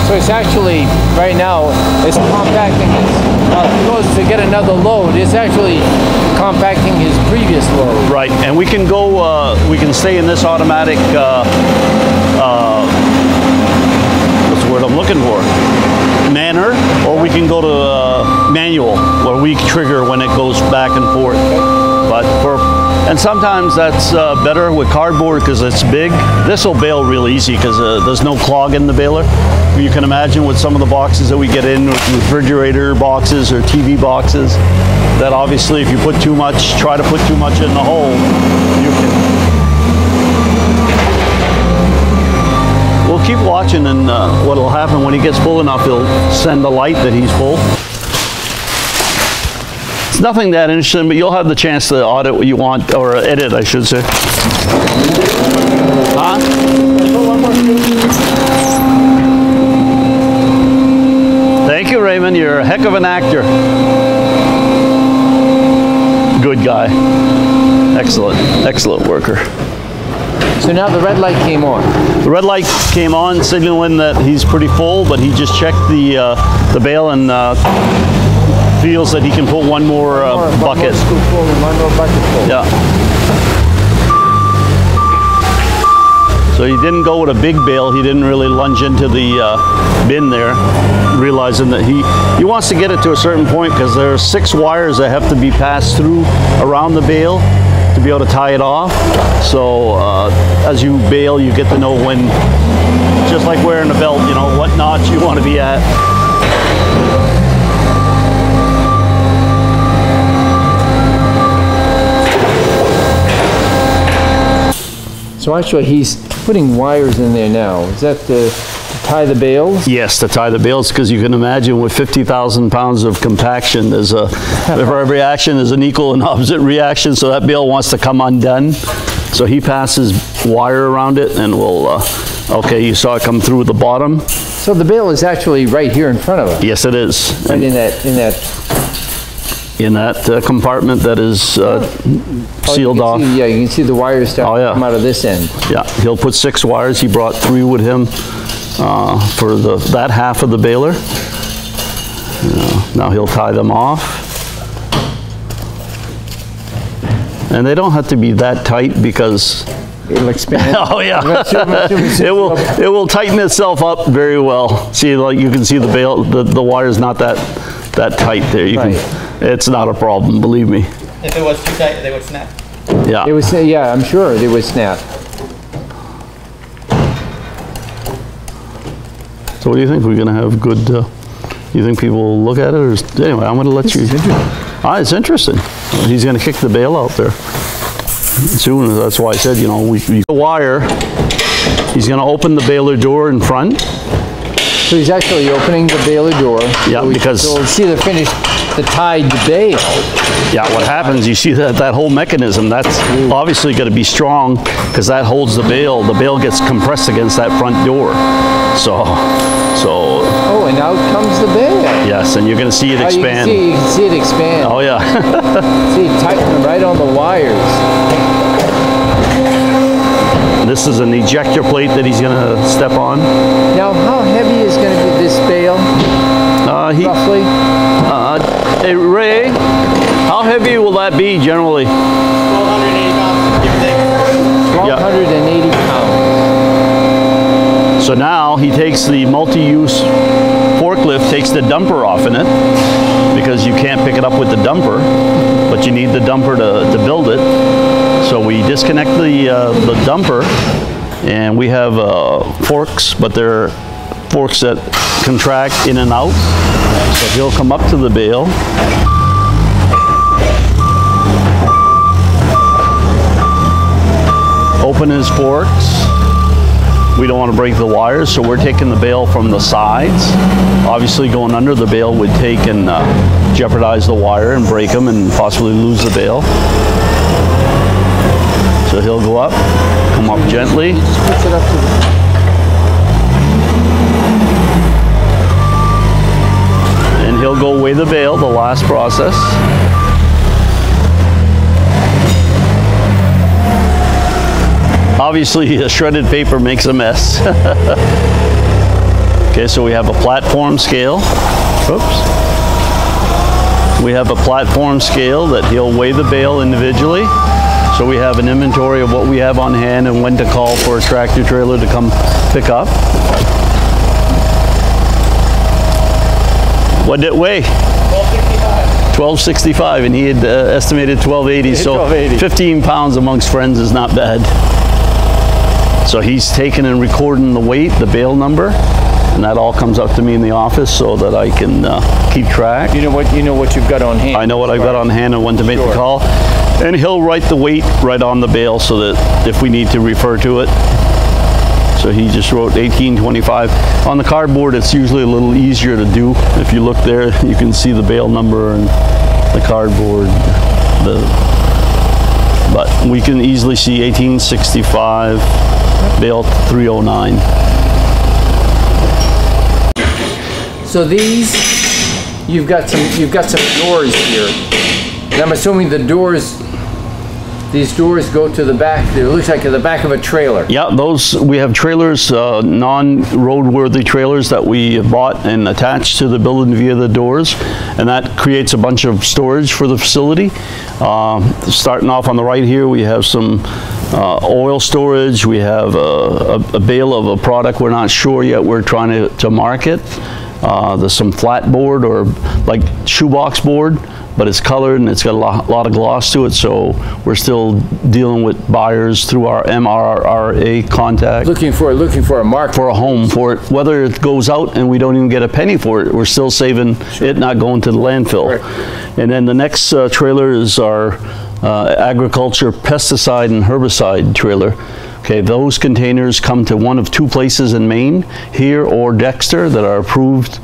So it's actually, right now, it's compacting his, if he goes to get another load, it's actually compacting his previous load. Right, and we can go, we can stay in this automatic, what's the word I'm looking for? Manner, or we can go to manual, where we trigger when it goes back and forth. But and sometimes that's better with cardboard because it's big. This will bale real easy because there's no clog in the baler. You can imagine with some of the boxes that we get in, refrigerator boxes or TV boxes, that obviously if you put too much, try to put too much in the hole, you can. We'll keep watching, and what'll happen when he gets full enough, he'll send a light that he's full. It's nothing that interesting, but you'll have the chance to audit what you want, or edit, I should say. Huh? Thank you, Raymond. You're a heck of an actor. Good guy. Excellent, excellent worker. So now the red light came on. The red light came on, signaling that he's pretty full, but he just checked the bale and feels that he can put one more bucket. One more scoop full and one more bucket full. Yeah. So he didn't go with a big bale. He didn't really lunge into the bin there, realizing that he wants to get it to a certain point because there are 6 wires that have to be passed through around the bale to be able to tie it off. So as you bale, you get to know when, just like wearing a belt, you know, what notch you want to be at. So actually he's putting wires in there now. Is that to tie the bales? Yes, to tie the bales, because you can imagine with 50,000 pounds of compaction, there's a, for every action there's an equal and opposite reaction, so that bale wants to come undone. So he passes wire around it, and we'll, okay, you saw it come through the bottom. So the bale is actually right here in front of us. Yes, it is. Right in that compartment that is sealed off. See, yeah, you can see the wires start to come out of this end. Yeah, he'll put 6 wires. He brought 3 with him for that half of the baler. Now he'll tie them off. And they don't have to be that tight because it'll expand. Oh yeah, it will tighten itself up very well. See, like you can see the bale, the wire's not that tight there. You can. It's not a problem, believe me. If it was too tight, they would snap. Yeah. It was, yeah, I'm sure they would snap. So what do you think? We're going to have good You think people will look at it? Or anyway, I'm going to let you. It's interesting. He's going to kick the bale out there soon. That's why I said, you know, the wire. He's going to open the baler door in front. So he's actually opening the baler door. Yeah, because so we see the tied bale. Yeah, what happens? You see that whole mechanism. That's obviously going to be strong because that holds the bale. The bale gets compressed against that front door. So. Oh, and out comes the bale. Yes, and you're going to see it expand. You can see it expand. Oh yeah. See, tighten right on the wires. This is an ejector plate that he's going to step on. Now, how heavy is going to be this bale? Roughly? Hey, Ray, how heavy will that be generally? 1,280 pounds, give or take. 1,280 pounds. So now he takes the multi-use forklift, takes the dumper off in it, because you can't pick it up with the dumper, but you need the dumper to build it. So we disconnect the dumper, and we have forks, but they're forks that contract in and out. So he'll come up to the bale. Open his forks. We don't want to break the wires, so we're taking the bale from the sides. Obviously going under the bale would take and jeopardize the wire and break them and possibly lose the bale. So he'll go up, come up gently. Just puts it up to the... And he'll go weigh the bale, the last process. Obviously, a shredded paper makes a mess. Okay, so we have a platform scale. Oops. We have a platform scale that he'll weigh the bale individually. So we have an inventory of what we have on hand and when to call for a tractor trailer to come pick up. What did it weigh? 1265. 1265, and he had estimated 1280. So 1280. 15 pounds amongst friends is not bad. So he's taking and recording the weight, the bale number, and that all comes up to me in the office so that I can keep track. You know what you've got on hand. I know what I've got on hand and when to make the call. And he'll write the weight right on the bale so that if we need to refer to it. So he just wrote 1825. On the cardboard, it's usually a little easier to do. If you look there, you can see the bale number and the cardboard. But we can easily see 1865, bale 309. So these, you've got some doors here. And I'm assuming the doors, these doors go to the back. It looks like the back of a trailer. Yeah, those, we have trailers, non-roadworthy trailers that we bought and attached to the building via the doors, and that creates a bunch of storage for the facility. Starting off on the right here, we have some oil storage. We have a bale of a product we're not sure yet. We're trying to market. There's some flat board or like shoebox board, but it's colored and it's got a lot of gloss to it, so we're still dealing with buyers through our MRRA contact. Looking for a market. For a home for it. Whether it goes out and we don't even get a penny for it, we're still saving it not going to the landfill. Right. And then the next trailer is our agriculture pesticide and herbicide trailer. Okay, those containers come to one of two places in Maine, here or Dexter, that are approved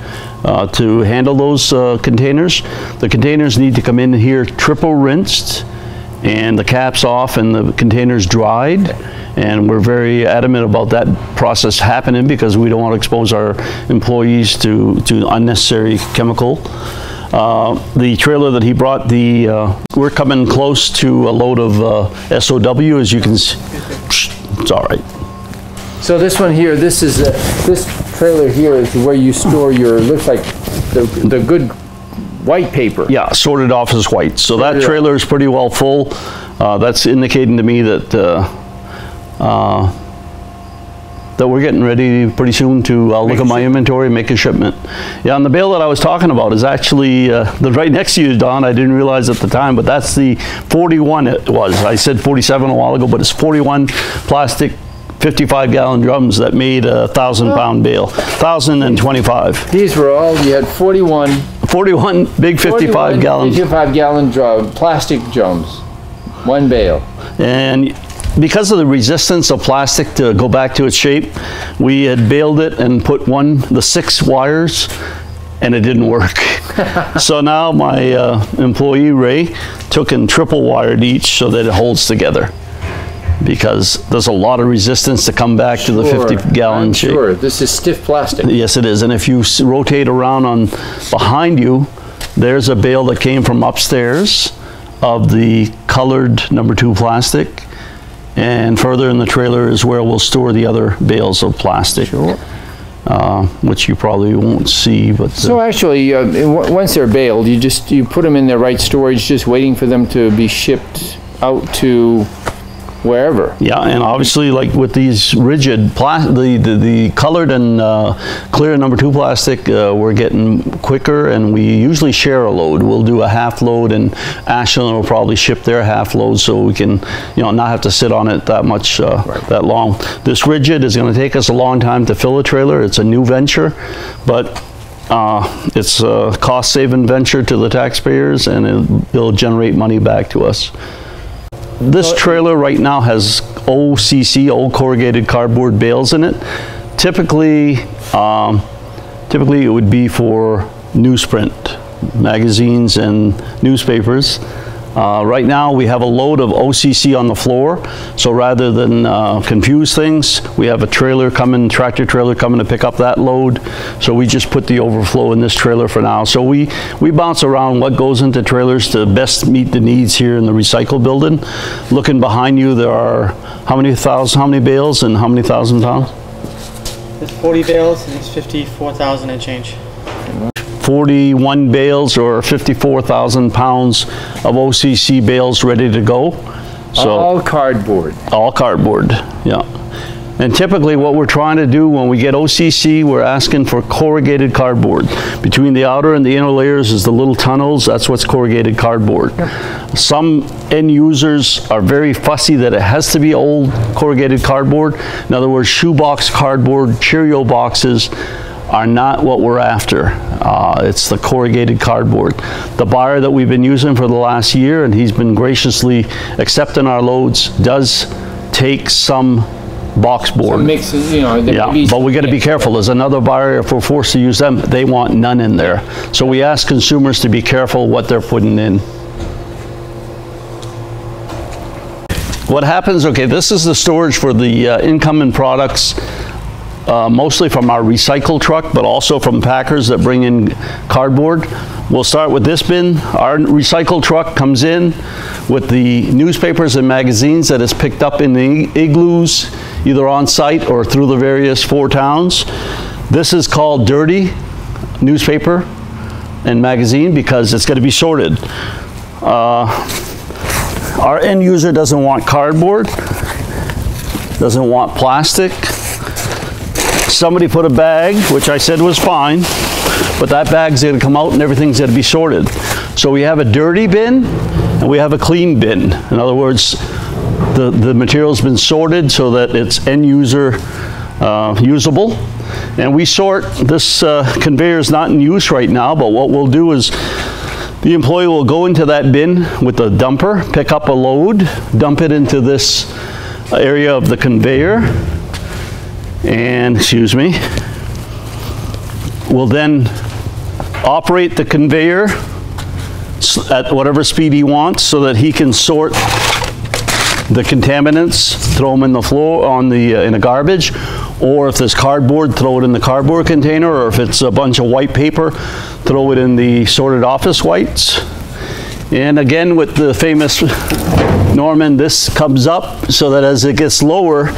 to handle those containers. The containers need to come in here triple rinsed and the caps off and the containers dried. And we're very adamant about that process happening because we don't want to expose our employees to unnecessary chemical. The trailer that he brought, we're coming close to a load of SOW, as you can see. It's all right. So this one here, this trailer here is where you store your, looks like the good white paper. Yeah, sorted off as white. So that trailer is pretty well full. That's indicating to me that that we're getting ready pretty soon to look at my inventory and make a shipment. Yeah, and the bale that I was talking about is actually right next to you, Don. I didn't realize at the time, but that's the 41 it was. I said 47 a while ago, but it's 41 plastic 55-gallon drums that made a 1,000-pound bale. 1,025. These were all, you had 41 big 55-gallon. 55-gallon drum, plastic drums, one bale. And because of the resistance of plastic to go back to its shape, we had baled it and put the 6 wires, and it didn't work. So now my employee Ray took and triple wired each so that it holds together, because there's a lot of resistance to come back to the 50-gallon shape. Sure, this is stiff plastic. Yes, it is. And if you rotate around on behind you, there's a bale that came from upstairs of the colored number 2 plastic. And further in the trailer is where we'll store the other bales of plastic. Sure. Which you probably won't see, but... So actually, once they're baled, you put them in their right storage, just waiting for them to be shipped out to wherever. Yeah, and obviously, like with these rigid, the colored and clear number 2 plastic, we're getting quicker, and we usually share a load. We'll do a half load, and Ashland will probably ship their half load, so we can, not have to sit on it that much, that long. This rigid is going to take us a long time to fill a trailer. It's a new venture, but it's a cost-saving venture to the taxpayers, and it'll generate money back to us. This trailer right now has OCC, old corrugated cardboard bales in it. Typically it would be for newsprint, magazines and newspapers. Right now we have a load of OCC on the floor, so rather than confuse things, we have a tractor trailer coming to pick up that load. So we just put the overflow in this trailer for now. So we bounce around what goes into trailers to best meet the needs here in the recycle building. Looking behind you, there are how many bales and how many thousand pounds? There's 40 bales and it's 54,000 and change. 41 bales or 54,000 pounds of OCC bales ready to go. So all cardboard. All cardboard, yeah. And typically what we're trying to do when we get OCC, we're asking for corrugated cardboard. Between the outer and the inner layers is the little tunnels. That's what's corrugated cardboard. Yep. Some end users are very fussy that it has to be old corrugated cardboard. In other words, shoebox cardboard, Cheerio boxes are not what we're after. It's the corrugated cardboard. The buyer that we've been using for the last year, and he's been graciously accepting our loads, does take some box board. Some mixes, yeah, but we got to be careful. There's another buyer, if we're forced to use them, they want none in there. So we ask consumers to be careful what they're putting in. What happens, okay, this is the storage for the incoming products. Mostly from our recycle truck, but also from packers that bring in cardboard. We'll start with this bin. Our recycle truck comes in with the newspapers and magazines that is picked up in the igloos, either on site or through the various 4 towns. This is called dirty newspaper and magazine because it's going to be sorted. Our end user doesn't want cardboard, doesn't want plastic. Somebody put a bag, which I said was fine, but that bag's going to come out and everything's going to be sorted. So we have a dirty bin and we have a clean bin. In other words, the material's been sorted so that it's end user usable. And we sort, this conveyor is not in use right now, but what we'll do is the employee will go into that bin with the dumper, pick up a load, dump it into this area of the conveyor, and, excuse me, will then operate the conveyor at whatever speed he wants so that he can sort the contaminants, throw them in the floor in the garbage, or if there's cardboard, throw it in the cardboard container, or if it's a bunch of white paper, throw it in the sorted office whites. And again, with the famous Norman, this comes up so that as it gets lower,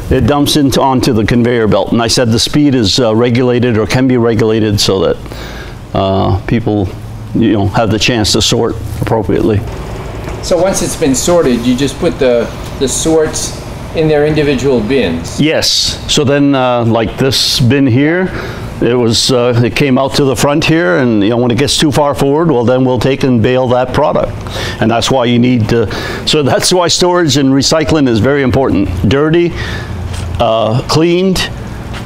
it dumps onto the conveyor belt. And I said the speed is regulated or can be regulated so that people have the chance to sort appropriately. So once it's been sorted, you just put the sorts in their individual bins? Yes. So then like this bin here, it came out to the front here, and when it gets too far forward, well then we'll take and bale that product. And that's why you need to, so that's why storage and recycling is very important. Dirty, cleaned,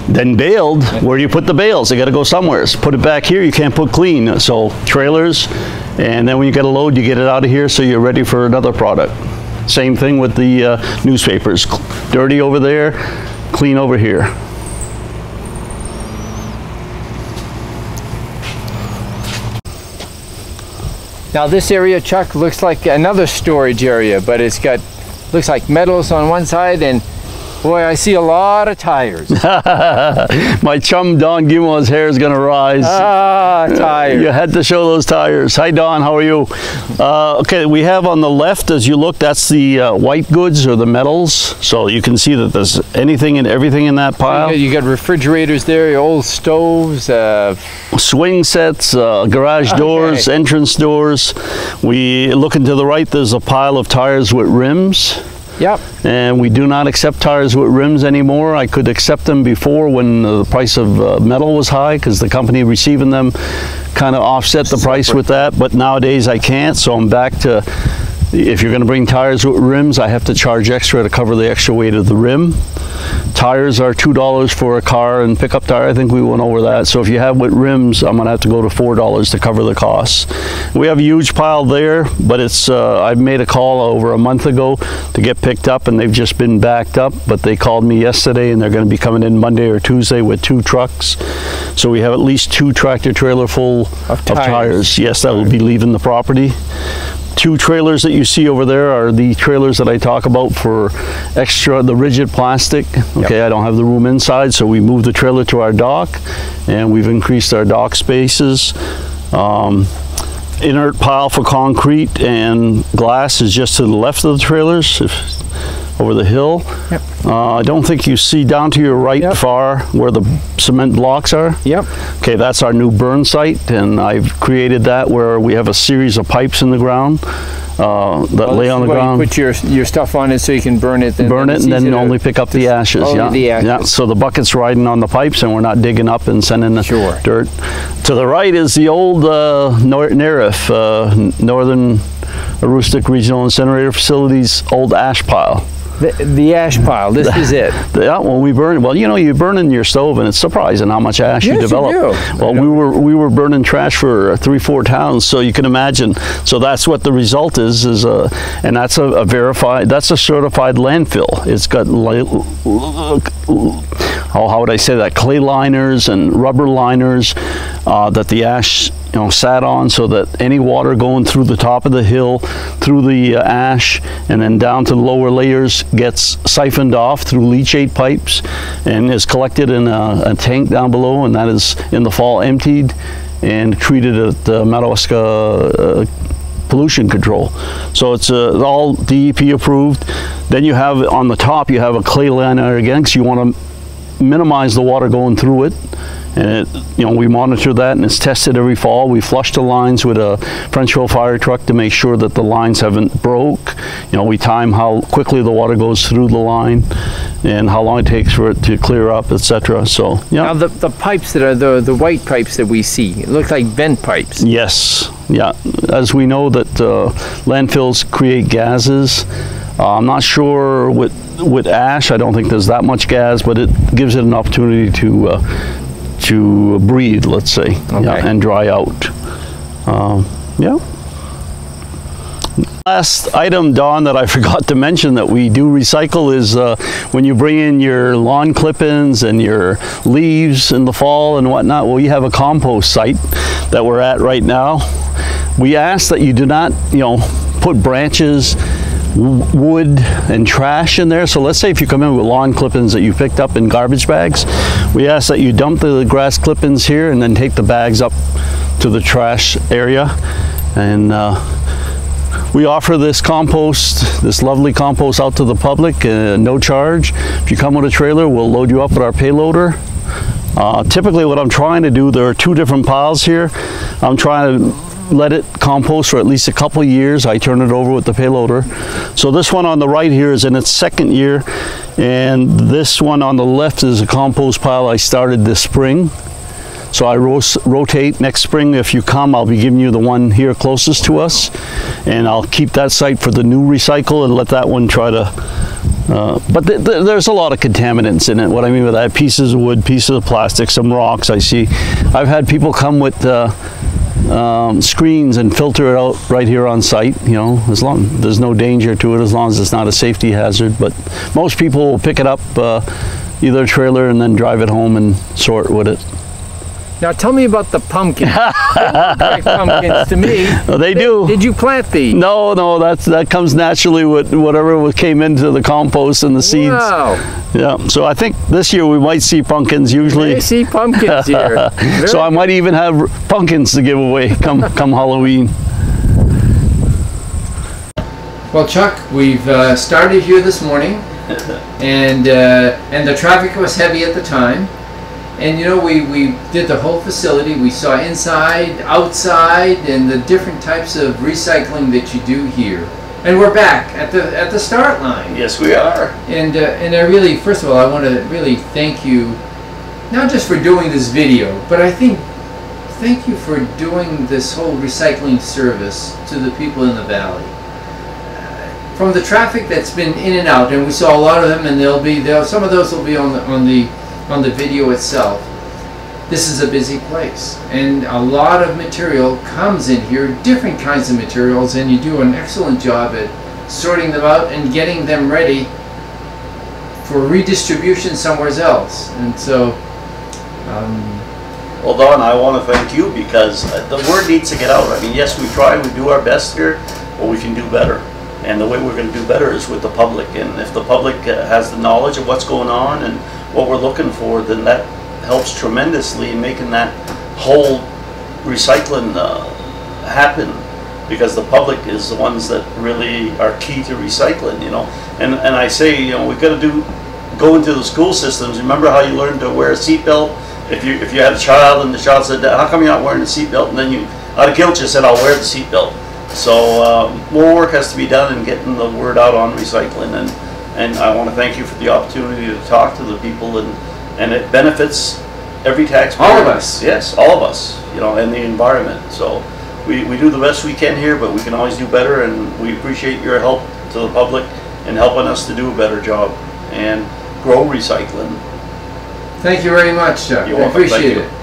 then baled. Where do you put the bales? They got to go somewhere. So put it back here. You can't put clean. So trailers, and then when you get a load, you get it out of here so you're ready for another product. Same thing with the newspapers. Dirty over there, clean over here. Now this area, Chuck, looks like another storage area, but it's got, looks like metals on one side, and boy, I see a lot of tires. My chum Don Guimond's hair is going to rise. Ah, tires. You had to show those tires. Hi Don, how are you? Okay, we have on the left, as you look, that's the white goods or the metals. So you can see that there's anything and everything in that pile. You got refrigerators there, old stoves. Swing sets, garage doors, entrance doors. We looking to the right, there's a pile of tires with rims. Yep. And we do not accept tires with rims anymore. I could accept them before when the price of metal was high, because the company receiving them kind of offset the price with that, but nowadays I can't, so I'm back to, if you're going to bring tires with rims, I have to charge extra to cover the extra weight of the rim. Tires are $2 for a car and pickup tire. I think we went over that. So if you have with rims, I'm going to have to go to $4 to cover the costs. We have a huge pile there, but it's I've made a call over a month ago to get picked up, and they've just been backed up. But they called me yesterday, and they're going to be coming in Monday or Tuesday with 2 trucks. So we have at least 2 tractor trailer full of tires. Yes, that will be leaving the property. 2 trailers that you see over there are the trailers that I talk about for extra, the rigid plastic. Okay, yep. I don't have the room inside, so we moved the trailer to our dock, and we've increased our dock spaces. Inert pile for concrete and glass is just to the left of the trailers, over the hill. Yep. I don't think you see down to your right far where the cement blocks are. Yep. Okay, that's our new burn site, and I've created that where we have a series of pipes in the ground that lay on the ground. You put your stuff on it so you can burn it. Burn it and then only pick up the ashes. The ashes. Yeah. So the bucket's riding on the pipes, and we're not digging up and sending the dirt. To the right is the old NARIF, Northern Aroostook Regional Incinerator Facility's old ash pile. The ash pile, this is it. When we burn, well, you know, you burn in your stove, and it's surprising how much ash you develop. You do. Well, we were burning trash for 3-4 towns, so you can imagine. So that's what the result is and that's a verified, that's a certified landfill. It's got, how would I say that, clay liners and rubber liners that the ash sat on, so that any water going through the top of the hill, through the ash, and then down to the lower layers gets siphoned off through leachate pipes and is collected in a tank down below, and that is in the fall emptied and treated at Madawaska pollution control. So it's all DEP approved. Then you have on the top, you have a clay liner again, because you want to minimize the water going through it. And we monitor that, and it's tested every fall. We flush the lines with a Frenchville fire truck to make sure that the lines haven't broke. We time how quickly the water goes through the line and how long it takes for it to clear up, etc. So Now the pipes that are the white pipes that we see, it looks like vent pipes. Yes, yeah. As we know that landfills create gases. I'm not sure with ash. I don't think there's that much gas, but it gives it an opportunity to breathe, let's say, and dry out. Last item, Don, that I forgot to mention that we do recycle is when you bring in your lawn clippings and your leaves in the fall and whatnot. Well, you have a compost site that we're at right now. We ask that you do not, put branches, wood and trash in there. So let's say if you come in with lawn clippings that you picked up in garbage bags, we ask that you dump the grass clippings here and then take the bags up to the trash area. And we offer this compost, this lovely compost, out to the public, no charge. If you come with a trailer, we'll load you up with our payloader. Typically what I'm trying to do, there are 2 different piles here. I'm trying to let it compost for at least a couple years. I turn it over with the payloader. So this one on the right here is in its 2nd year, and this one on the left is a compost pile I started this spring. So I rotate. Next spring, if you come, I'll be giving you the one here closest to us, and I'll keep that site for the new recycle and let that one try to But there's a lot of contaminants in it. What I mean by that, pieces of wood, pieces of plastic, some rocks. I've had people come with screens and filter it out right here on site. You know, as long there's no danger to it, as long as it's not a safety hazard. But most people will pick it up, either a trailer, and then drive it home and sort with it. Now tell me about the pumpkins. They look like pumpkins to me. Well, they do. Did you plant these? No, that comes naturally with whatever came into the compost and the seeds. Wow. Yeah. So I think this year we might see pumpkins. Usually. I see pumpkins here. So I might even have pumpkins to give away come Halloween. Well, Chuck, we've started here this morning, and the traffic was heavy at the time. And you know, we did the whole facility. We saw inside, outside, and the different types of recycling that you do here. And we're back at the start line. Yes, we are. And I really, first of all, I want to really thank you, not just for doing this video, but I think thank you for doing this whole recycling service to the people in the valley. From the traffic that's been in and out, and we saw a lot of them, and some of those will be on the video itself. This is a busy place, and a lot of material comes in here, different kinds of materials, and you do an excellent job at sorting them out and getting them ready for redistribution somewhere else. And so well, Don, I want to thank you, because the word needs to get out. I mean, yes, we try, we do our best here, but we can do better. And the way we're going to do better is with the public. And if the public has the knowledge of what's going on and what we're looking for, then that helps tremendously in making that whole recycling happen, because the public is the ones that really are key to recycling, you know. And I say, you know, we've got to go into the school systems. Remember how you learned to wear a seatbelt? If you had a child and the child said, how come you're not wearing a seatbelt? And then you, out of guilt, you said, I'll wear the seatbelt. So more work has to be done in getting the word out on recycling, and I want to thank you for the opportunity to talk to the people, and it benefits every taxpayer. All of us. Yes, all of us, you know, and the environment. So we do the best we can here, but we can always do better, and we appreciate your help to the public in helping us to do a better job and grow recycling. thank you very much, Chuck. You're I welcome. appreciate Thank you. it.